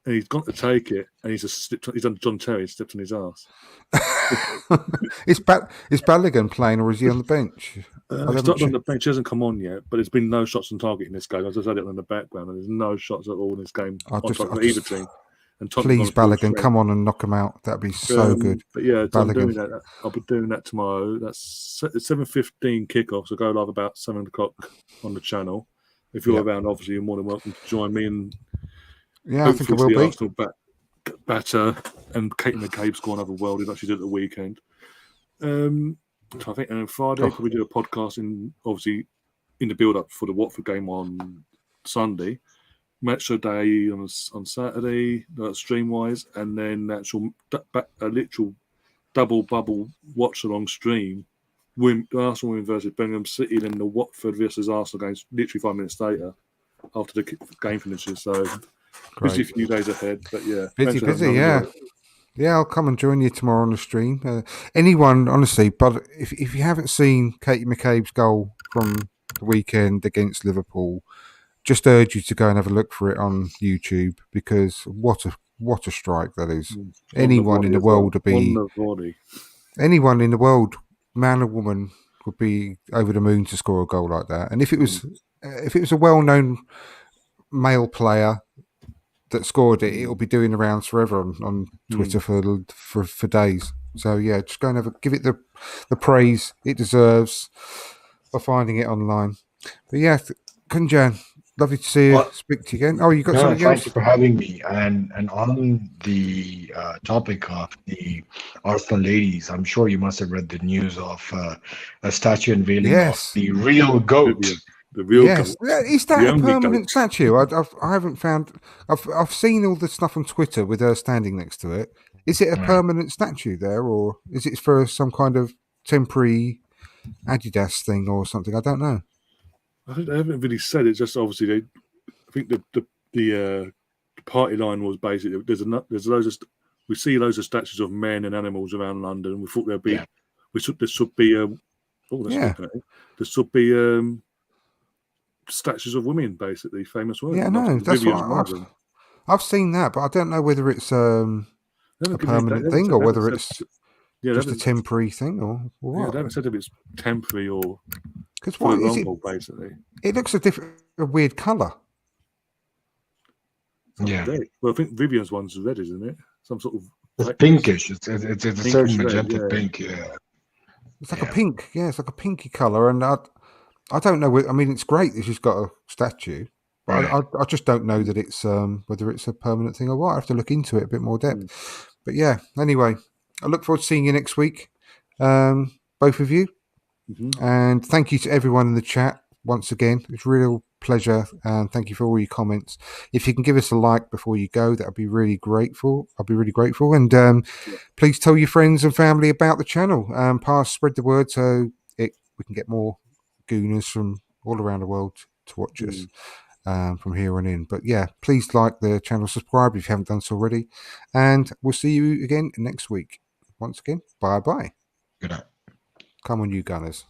Speaker 4: and he's gone to take it, and he's just slipped. He's done John Terry and slipped on his ass.
Speaker 2: Is Balogun playing, or is he on the bench?
Speaker 4: He's not on the bench. He hasn't come on yet, but there's been no shots on target in this game. I just had it on the background, and there's no shots at all in this game on target for either team. And
Speaker 2: please, Balogun, come on and knock him out. That'd be so good.
Speaker 4: But yeah, so I'm doing that. I'll be doing that tomorrow. That's 7:15 kickoff, so go live about 7 o'clock on the channel. If you're around, obviously you're more than welcome to join me. And
Speaker 2: I think I will be.
Speaker 4: Arsenal batter and Kate McCabe score another worldie like she did at the weekend. So I think on Friday we do a podcast obviously in the build up for the Watford game on Sunday. Match of day on Saturday, stream wise, and then a literal double bubble watch along stream. Arsenal win versus Birmingham City, then the Watford versus Arsenal games literally 5 minutes later after the game finishes. So busy few days ahead, but yeah,
Speaker 2: busy. Yeah, I'll come and join you tomorrow on the stream. Anyone, honestly, but if you haven't seen Katie McCabe's goal from the weekend against Liverpool, just urge you to go and have a look for it on YouTube, because what a strike that is. Anyone in the world anyone in the world, man or woman, would be over the moon to score a goal like that. And if it was a well-known male player that scored it, it'll be doing the rounds forever on Twitter for days. So yeah, just go and give it the praise it deserves by finding it online. But yeah, Kunjan, lovely to see you. Speak to you again. Oh, you got something else?
Speaker 3: Thank you for having me. And on the topic of the Arsenal ladies, I'm sure you must have read the news of a statue unveiling of the real GOAT.
Speaker 4: The real
Speaker 2: goat. Is that a permanent statue? I haven't found. I've seen all the stuff on Twitter with her standing next to it. Is it a permanent statue there, or is it for some kind of temporary Adidas thing or something? I don't know.
Speaker 4: I think they haven't really said it. Just obviously, I think the party line was basically there's loads of we see loads of statues of men and animals around London. We thought there'd be there should be statues of women, basically famous women.
Speaker 2: Yeah, no, that's what I've seen that, but I don't know whether it's a permanent thing or whether it's just a temporary thing or what.
Speaker 4: Yeah, they haven't said if it's temporary or.
Speaker 2: Because what is it?
Speaker 4: Basically,
Speaker 2: it looks a weird colour.
Speaker 3: Yeah.
Speaker 4: Well, I think Vivian's one's red, isn't it? Some sort of.
Speaker 3: It's pinkish. It's a certain magenta pink. Yeah.
Speaker 2: It's like a pink. Yeah, it's like a pinky colour, and I don't know. I mean, it's great that she's got a statue, but I just don't know that it's whether it's a permanent thing or what. I have to look into it a bit more depth. But yeah, anyway, I look forward to seeing you next week, both of you. And thank you to everyone in the chat once again. It's a real pleasure, and thank you for all your comments. If you can give us a like before you go, that would be really grateful. I'll be really grateful. And please tell your friends and family about the channel. Spread the word so we can get more gooners from all around the world to watch us. from here on in. But yeah, please like the channel, subscribe if you haven't done so already, and we'll see you again next week. Once again, bye bye.
Speaker 3: Good night.
Speaker 2: Come on, you Gunners.